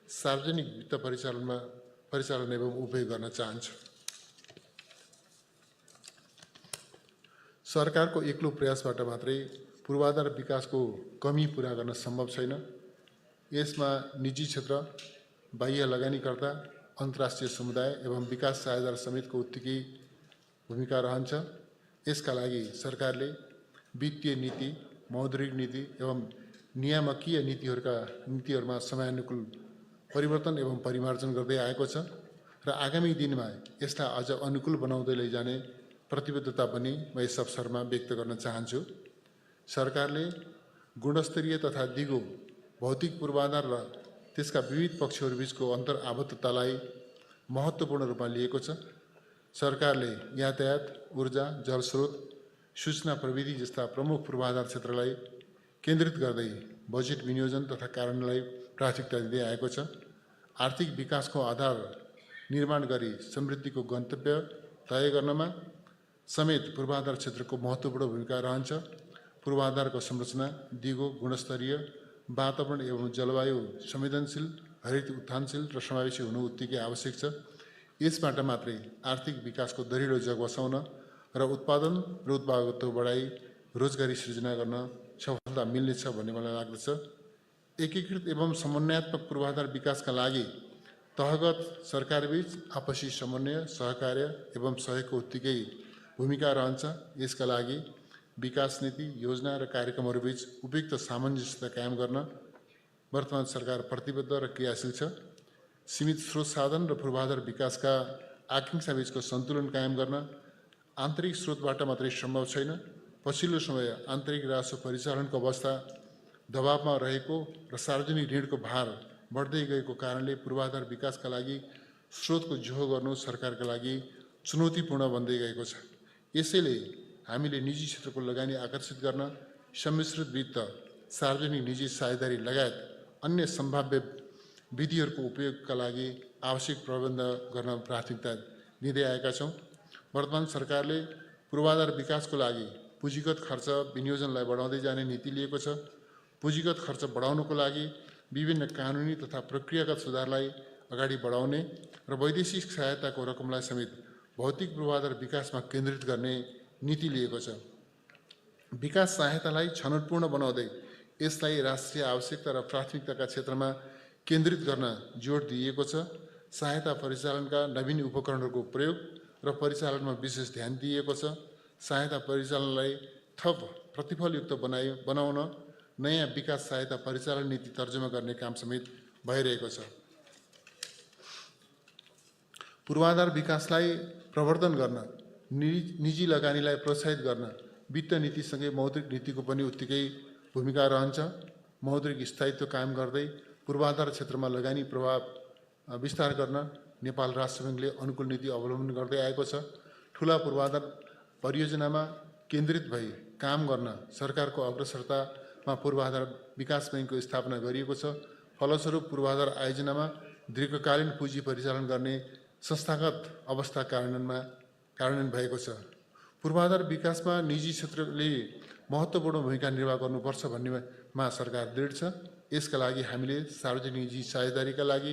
सार्वजनिक वित्त परिचालन एवं उपयोग गर्न चाहन्छ। सरकारको एक्लो प्रयासबाट मात्रै पूर्वाधार विकासको कमी पूरा गर्न सम्भव छैन। यसमा निजी क्षेत्र, बाह्य लगानीकर्ता, अन्तर्राष्ट्रिय समुदाय एवं विकास साझेदार समेतको उत्तिकै भूमिका रहन्छ। यसका लागि सरकारले वित्तीय नीति, मौद्रिक नीति एवं नियामकीय नीतिहरूमा समयानुकूल परिवर्तन एवं परिमार्जन गर्दै आएको छ र आगामी दिनमा यसलाई अझ अनुकूल बनाउँदै लैजाने प्रतिबद्धता पनि म यस अवसरमा व्यक्त गर्न चाहन्छु। सरकारले गुणस्तरीय तथा दिगो भौतिक पूर्वाधार र त्यसका विविध पक्षहरूबीचको अन्तर आबद्धतालाई महत्त्वपूर्ण रूपमा लिएको छ। सरकारले यातायात, ऊर्जा, जलस्रोत, सूचना प्रविधि जस्ता प्रमुख पूर्वाधार क्षेत्रलाई केन्द्रित गर्दै बजेट विनियोजन तथा कार्यान्वयनलाई प्राथमिकता दिँदै आएको छ। आर्थिक विकासको आधार निर्माण गरी समृद्धिको गन्तव्य तय गर्नमा समेत पूर्वाधार क्षेत्रको महत्त्वपूर्ण भूमिका रहन्छ। पूर्वाधारको संरचना दिगो, गुणस्तरीय, वातावरण एवं जलवायु संवेदनशील, हरित, उत्थानशील र समावेशी हुनु उत्तिकै आवश्यक छ। यसबाट मात्रै आर्थिक विकासको दरिलो जग बसाउन र उत्पादन र उत्पादकत्व बढाई रोजगारी सृजना गर्न सफलता मिल्नेछ भन्ने मलाई लाग्दछ। एकीकृत एवं समन्वयात्मक पूर्वाधार विकासका लागि तहगत सरकारबीच आपसी समन्वय, सहकार्य एवं सहयोगको उत्तिकै भूमिका रहन्छ। यसका लागि विकास नीति, योजना र कार्यक्रमहरूबीच उपयुक्त सामञ्जस्यता कायम गर्न वर्तमान सरकार प्रतिबद्ध र क्रियाशील छ। सीमित स्रोत साधन र पूर्वाधार विकासका आकांक्षाबीचको सन्तुलन कायम गर्न आन्तरिक स्रोतबाट मात्रै सम्भव छैन। पछिल्लो समय आन्तरिक राजस्व परिचालनको अवस्था दबावमा रहेको र सार्वजनिक ऋणको भार बढ्दै गएको कारणले पूर्वाधार विकासका लागि स्रोतको जोहो गर्नु सरकारका लागि चुनौतीपूर्ण बन्दै गएको छ। यसैले हामीले निजी क्षेत्रको लगानी आकर्षित गर्न सम्मिश्रित वित्त, सार्वजनिक निजी साझेदारी लगायत अन्य सम्भाव्य विधिहरूको उपयोगका लागि आवश्यक प्रबन्ध गर्न प्राथमिकता दिँदै आएका छौँ। वर्तमान सरकारले पूर्वाधार विकासको लागि पुँजीगत खर्च विनियोजनलाई बढाउँदै जाने नीति लिएको छ। पुँजीगत खर्च बढाउनको लागि विभिन्न कानुनी तथा प्रक्रियागत सुधारलाई अगाडि बढाउने र वैदेशिक सहायताको रकमलाई समेत भौतिक पूर्वाधार विकासमा केन्द्रित गर्ने नीति लिएको छ। विकास सहायतालाई छनौटपूर्ण बनाउँदै यसलाई राष्ट्रिय आवश्यकता र प्राथमिकताका क्षेत्रमा केन्द्रित गर्न जोड दिइएको छ। सहायता परिचालनका नवीन उपकरणहरूको प्रयोग र परिचालनमा विशेष ध्यान दिइएको छ। सहायता परिचालनलाई थप प्रतिफलयुक्त बनाउन नयाँ विकास सहायता परिचालन नीति तर्जुमा गर्ने काम समेत भइरहेको छ। पूर्वाधार विकासलाई प्रवर्धन गर्न, निजी लगानीलाई प्रोत्साहित गर्न वित्त नीतिसँगै मौद्रिक नीतिको पनि उत्तिकै भूमिका रहन्छ। मौद्रिक स्थायित्व कायम गर्दै पूर्वाधार क्षेत्रमा लगानी प्रभाव विस्तार गर्न नेपाल राष्ट्र ब्याङ्कले अनुकूल नीति अवलम्बन गर्दै आएको छ। ठुला पूर्वाधार परियोजनामा केन्द्रित भई काम गर्न सरकारको अग्रसरतामा पूर्वाधार विकास बैङ्कको स्थापना गरिएको छ। फलस्वरूप पूर्वाधार आयोजनामा दीर्घकालीन पुँजी परिचालन गर्ने संस्थागत अवस्था कार्यान्वयन भएको छ। पूर्वाधार विकासमा निजी क्षेत्रले महत्त्वपूर्ण भूमिका निर्वाह गर्नुपर्छ भन्नेमा सरकार दृढ छ। यसका लागि हामीले सार्वजनिक निजी साझेदारीका लागि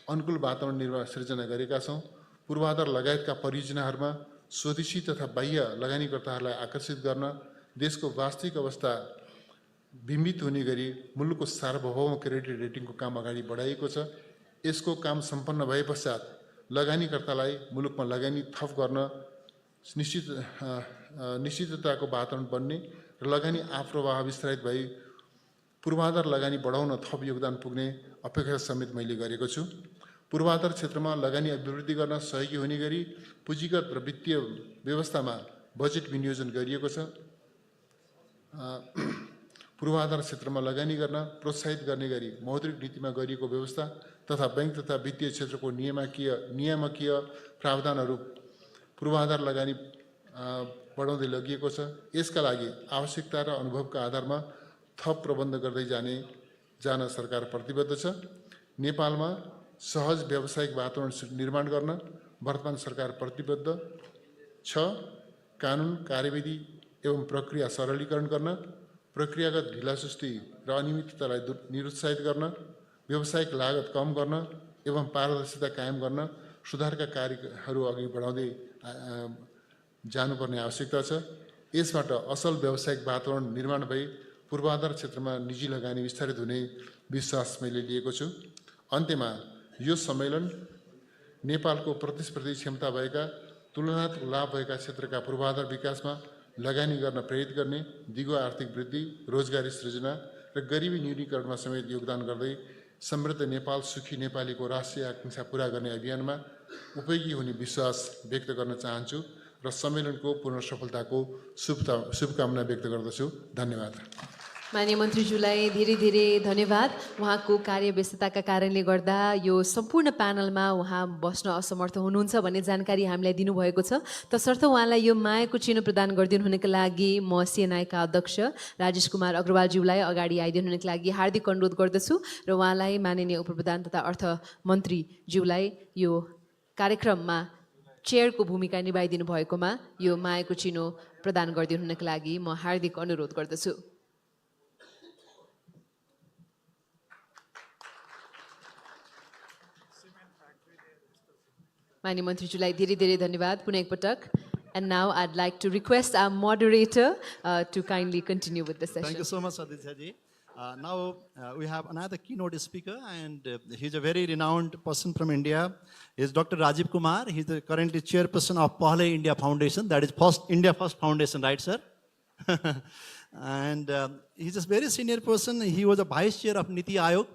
अनुकूल वातावरण सृजना गरेका छौँ। पूर्वाधार लगायतका परियोजनाहरूमा स्वदेशी तथा बाह्य लगानीकर्ताहरूलाई आकर्षित गर्न देशको वास्तविक अवस्था बिम्बित हुने गरी मुलुकको सार्वभौम क्रेडिट रेटिङको काम अगाडि बढाइएको छ। यसको काम सम्पन्न भए पश्चात लगानीकर्तालाई मुलुकमा लगानी थप गर्न निश्चितताको वातावरण बन्ने र लगानी आप्रवाह विस्तारित भई पूर्वाधार लगानी बढाउन थप योगदान पुग्ने अपेक्षा समेत मैले गरेको छु। पूर्वाधार क्षेत्रमा लगानी अभिवृद्धि गर्न सहयोगी हुने गरी पुँजीगत र वित्तीय व्यवस्थामा बजेट विनियोजन गरिएको छ। पूर्वाधार क्षेत्रमा लगानी गर्न प्रोत्साहित गर्ने गरी मौद्रिक नीतिमा गरिएको व्यवस्था तथा बैंक तथा वित्तीय क्षेत्रको नियामकीय प्रावधानहरू पूर्वाधार लगानी बढाउँदै लगिएको छ। यसका लागि आवश्यकता र अनुभवका आधारमा थप प्रबन्ध गर्दै जान सरकार प्रतिबद्ध छ। नेपालमा सहज व्यावसायिक वातावरण निर्माण गर्न वर्तमान सरकार प्रतिबद्ध छ। कानुन, कार्यविधि एवं प्रक्रिया सरलीकरण गर्न, प्रक्रियागत ढिलासुस्ती र अनियमिततालाई निरुत्साहित गर्न, व्यावसायिक लागत कम गर्न एवं पारदर्शिता कायम गर्न सुधारका कार्यहरू अघि बढाउँदै जानुपर्ने आवश्यकता छ। यसबाट असल व्यावसायिक वातावरण निर्माण भई पूर्वाधार क्षेत्रमा निजी लगानी विस्तारित हुने विश्वास मैले लिएको छु। अन्त्यमा यो सम्मेलन नेपालको प्रतिस्पर्धी क्षमता भएका तुलनात्मक लाभ भएका क्षेत्रका पूर्वाधार विकासमा लगानी गर्न प्रेरित गर्ने, दिगो आर्थिक वृद्धि, रोजगारी सृजना र गरिबी न्यूनीकरणमा समेत योगदान गर्दै समृद्ध नेपाल, सुखी नेपालीको राष्ट्रिय आकांक्षा पूरा गर्ने अभियानमा उपयोगी हुने विश्वास व्यक्त गर्न चाहन्छु र सम्मेलनको पूर्ण सफलताको शुभकामना व्यक्त गर्दछु। धन्यवाद। माननीय मन्त्रीज्यूलाई धेरै धेरै धन्यवाद। उहाँको कार्यव्यस्तताका कारणले गर्दा यो सम्पूर्ण प्यानलमा उहाँ बस्न असमर्थ हुनुहुन्छ भन्ने जानकारी हामीलाई दिनुभएको छ। तसर्थ उहाँलाई यो मायाको चिनो प्रदान गरिदिनु हुनका लागि म सिएनआईका अध्यक्ष राजेश कुमार अग्रवालज्यूलाई अगाडि आइदिनु हुनका लागि हार्दिक अनुरोध गर्दछु र उहाँलाई माननीय उपप्रधान तथा अर्थमन्त्रीज्यूलाई यो कार्यक्रममा चेयरको भूमिका निभाइदिनु भएकोमा यो मायाको चिनो प्रदान गरिदिनु हुनका लागि म हार्दिक अनुरोध गर्दछु। माननीय मन्त्रीज्यूलाई धेरै धेरै धन्यवाद पुनः एकपटक। And now I'd like to request our moderator to kindly continue with the session. Thank you so much, Aditya ji. Now we have another keynote speaker, and he's a very renowned person from India. He's Dr. Rajiv Kumar. He's the currently chairperson of Pale India Foundation. That is India First Foundation, right, sir? And he's a very senior person. He was a vice chair of Niti Aayog.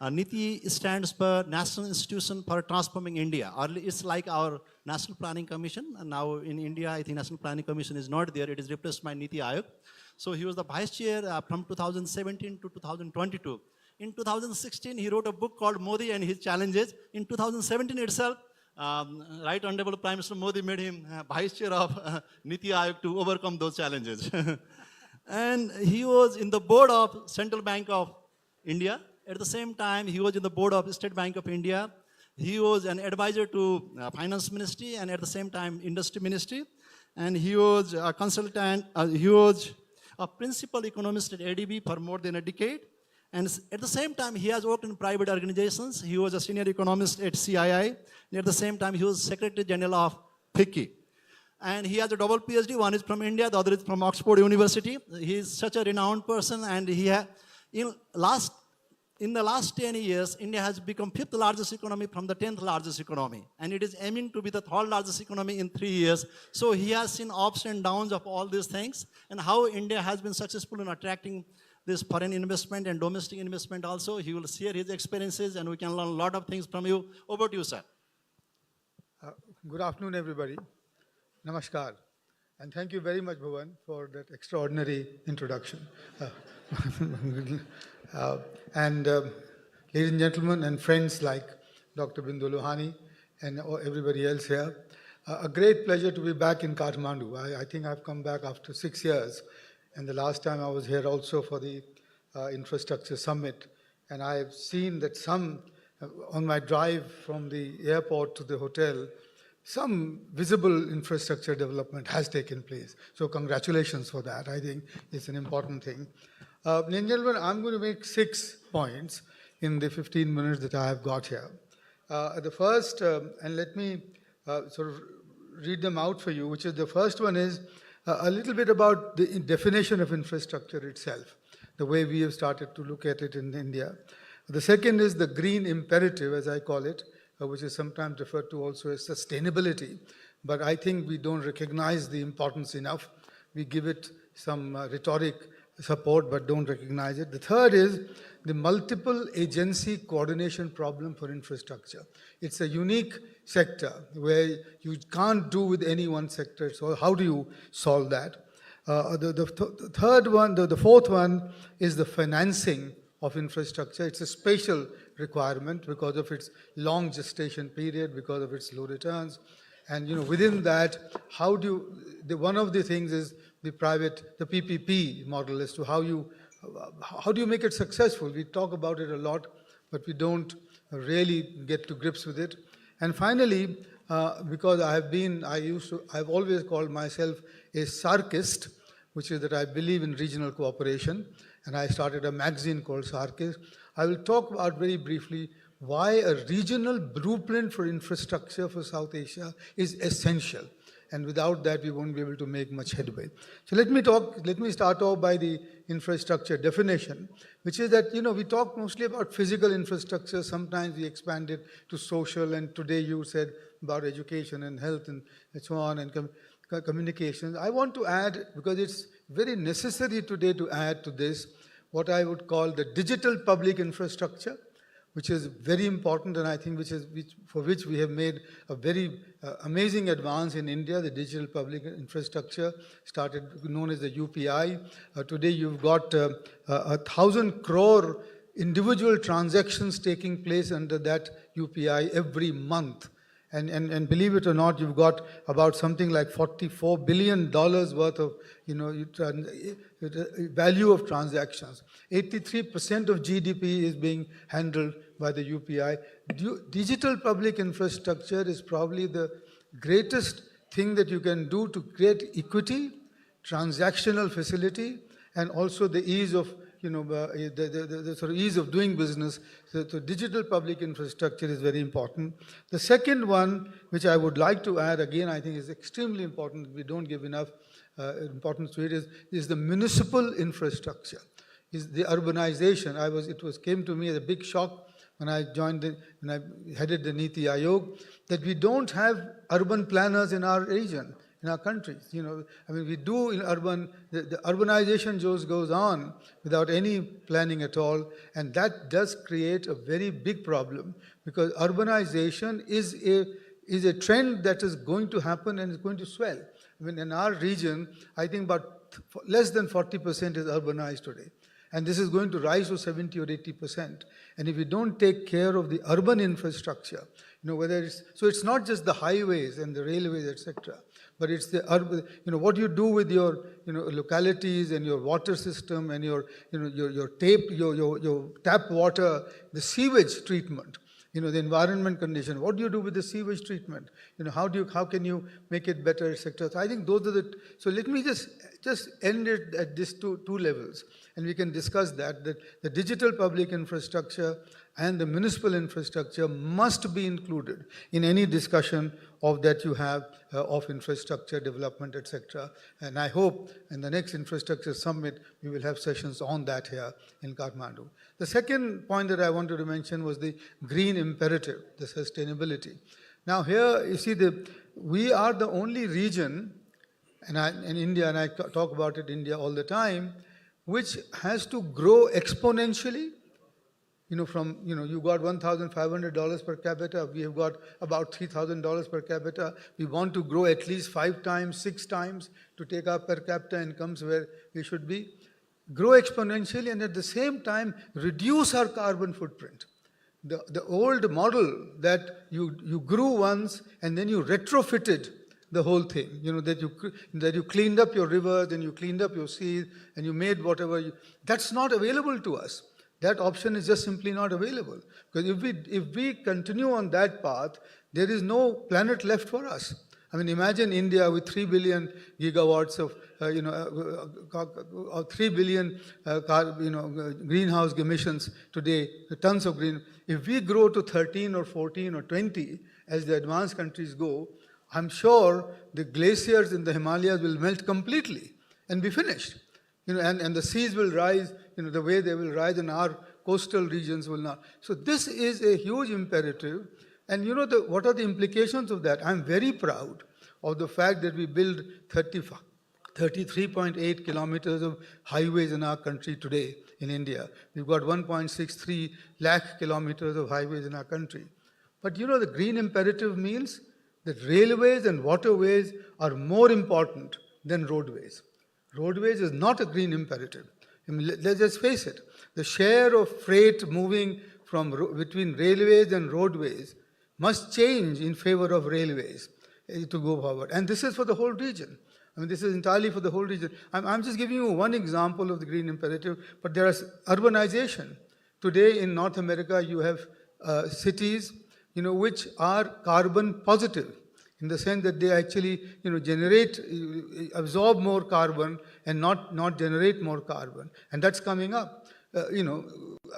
Niti stands for National Institution for Transforming India. It's like our National Planning Commission. And now in India, I think National Planning Commission is not there. It is replaced by Niti Aayog. So he was the vice chair from 2017 to 2022. In 2016, he wrote a book called Modi and His Challenges. In 2017 itself, Right Honorable Prime Minister Modi made him vice chair of Niti Aayog to overcome those challenges. And he was in the board of Central Bank of India. At the same time, he was in the board of State Bank of India. He was an advisor to Finance Ministry and at the same time Industry Ministry. And he was a consultant, he was a principal economist at ADB for more than a decade. And at the same time, he has worked in private organizations. He was a senior economist at CII. And at the same time, he was Secretary General of FICCI. And he has a double PhD. One is from India, the other is from Oxford University. He is such a renowned person. And he in the last 10 years, India has become 5th largest economy from the 10th largest economy. And it is aiming to be the 3rd largest economy in 3 years. So he has seen ups and downs of all these things and how India has been successful in attracting this foreign investment and domestic investment also. He will share his experiences and we can learn a lot of things from you. Over to you, sir. Good afternoon, everybody. Namaskar. And thank you very much, Bhuvan, for that extraordinary introduction. Ladies and gentlemen and friends like Dr. Bindu Lohani and everybody else here, a great pleasure to be back in Kathmandu. I think I've come back after 6 years, and the last time I was here also for the Infrastructure Summit, and I've seen that on my drive from the airport to the hotel, some visible infrastructure development has taken place. So congratulations for that. I think it's an important thing. Ladies and gentlemen, I'm going to make 6 points in the 15 minutes that I have got here. The first, and let me sort of read them out for you, which is the first one is a little bit about the definition of infrastructure itself, the way we have started to look at it in India. The second is the green imperative, as I call it, which is sometimes referred to also as sustainability. But I think we don't recognize the importance enough. We give it some rhetoric support, but don't recognize it. The third is the multiple agency coordination problem for infrastructure. It's a unique sector where you can't do with any one sector. So how do you solve that? The fourth one is the financing of infrastructure. It's a special requirement because of its long gestation period, because of its low returns. And within that, one of the things is the PPP model as to how do you make it successful. We talk about it a lot, but we don't really get to grips with it. And finally, because I've always called myself a sarkist, which is that I believe in regional cooperation, and I started a magazine called Sarkist. I will talk about very briefly why a regional blueprint for infrastructure for South Asia is essential. And without that, we won't be able to make much headway. So let me start off by the infrastructure definition, which is that, we talk mostly about physical infrastructure. Sometimes we expand it to social, and today you said about education and health and so on, and communications. I want to add, because it's very necessary today to add to this, what I would call the digital public infrastructure, which is very important, and I think for which we have made a very amazing advance in India. The digital public infrastructure started known as the UPI. Today you've got 1,000 crore individual transactions taking place under that UPI every month. And believe it or not, you've got about something like $44 billion worth of value of transactions. 83% of GDP is being handled by the UPI. Digital public infrastructure is probably the greatest thing that you can do to create equity, transactional facility, and also the ease of the sort of ease of doing business. So digital public infrastructure is very important. The second one, which I would like to add, again, I think is extremely important, we don't give enough importance to it, is the municipal infrastructure, is the urbanization. Came to me as a big shock when I when I headed the Niti Aayog, that we don't have urban planners in our region, in our countries. We do in urban, the urbanization just goes on without any planning at all, and that does create a very big problem, because urbanization is a trend that is going to happen and is going to swell. In our region, I think about less than 40% is urbanized today. And this is going to rise to 70 or 80%. And if we don't take care of the urban infrastructure, so it's not just the highways and the railways, etc., but it's the urban, what you do with your, localities and your water system and your, your tap water, the sewage treatment, the environment condition. What do you do with the sewage treatment? How can you make it better, etc. So I think those are so let me just end it at these two levels, and we can discuss that the digital public infrastructure and the municipal infrastructure must be included in any discussion of that you have of infrastructure development, etc. And I hope in the next infrastructure summit, we will have sessions on that here in Kathmandu. The second point that I wanted to mention was the green imperative, the sustainability. Now here, you see, we are the only region, and in India, and I talk about it, India all the time, which has to grow exponentially. You got $1,500 per capita. We have got about $3,000 per capita. We want to grow at least 5 times, 6 times to take our per capita incomes where we should be. Grow exponentially and at the same time reduce our carbon footprint. The old model that you grew once and then you retrofitted the whole thing, that you cleaned up your rivers and you cleaned up your seas and you made whatever that's not available to us. That option is just simply not available. Because if we continue on that path, there is no planet left for us. I mean, imagine India with 3 billion gigawatts of, 3 billion, greenhouse emissions today, tons of green. If we grow to 13 or 14 or 20, as the advanced countries go, I'm sure the glaciers in the Himalayas will melt completely and be finished. And the seas will rise, the way they will rise, and our coastal regions will not. So this is a huge imperative. And what are the implications of that? I'm very proud of the fact that we build 33.8 kilometers of highways in our country today in India. We've got 1.63 lakh kilometers of highways in our country. But the green imperative means that railways and waterways are more important than roadways. Roadways is not a green imperative. I mean, let's just face it. The share of freight moving between railways and roadways must change in favor of railways to go forward. And this is for the whole region. I mean, this is entirely for the whole region. I'm just giving you one example of the green imperative, but there is urbanization. Today in North America, you have cities, which are carbon positive, in the sense that they actually, absorb more carbon and not generate more carbon. And that's coming up.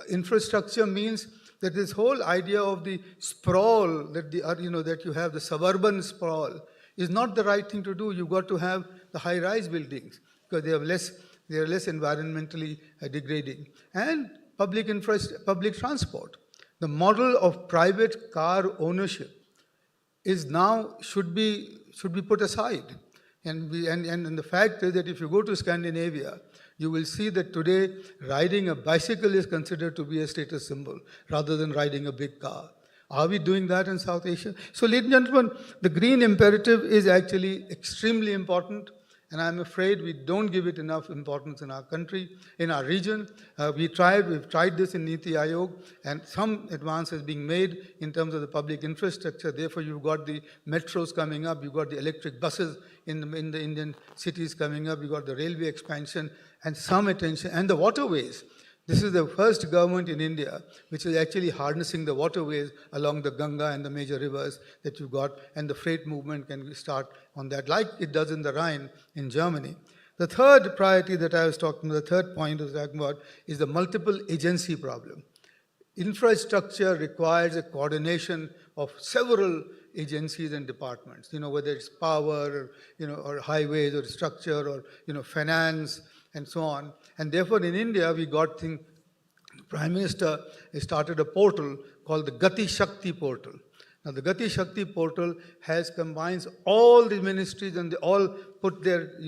Infrastructure means that this whole idea of the sprawl that that you have, the suburban sprawl, is not the right thing to do. You've got to have the high-rise buildings because they are less environmentally degrading. And public transport. The model of private car ownership should be put aside. And the fact is that if you go to Scandinavia, you will see that today riding a bicycle is considered to be a status symbol rather than riding a big car. Are we doing that in South Asia? So, ladies and gentlemen, the green imperative is actually extremely important, and I'm afraid we don't give it enough importance in our country, in our region. We've tried this in Niti Aayog, and some advance is being made in terms of the public infrastructure. Therefore, you've got the metros coming up, you've got the electric buses in the Indian cities coming up, you've got the railway expansion, and some attention, and the waterways. This is the first government in India which is actually harnessing the waterways along the Ganga and the major rivers that you've got, and the freight movement can start on that, like it does in the Rhine in Germany. The third priority that I was talking about, the third point I was talking about, is the multiple agency problem. Infrastructure requires a coordination of several agencies and departments, whether it's power, or highways, or structure, or, finance, and so on. And therefore, in India, the Prime Minister started a portal called the Gati Shakti portal. Now, the Gati Shakti portal combines all the ministries, and they all put their,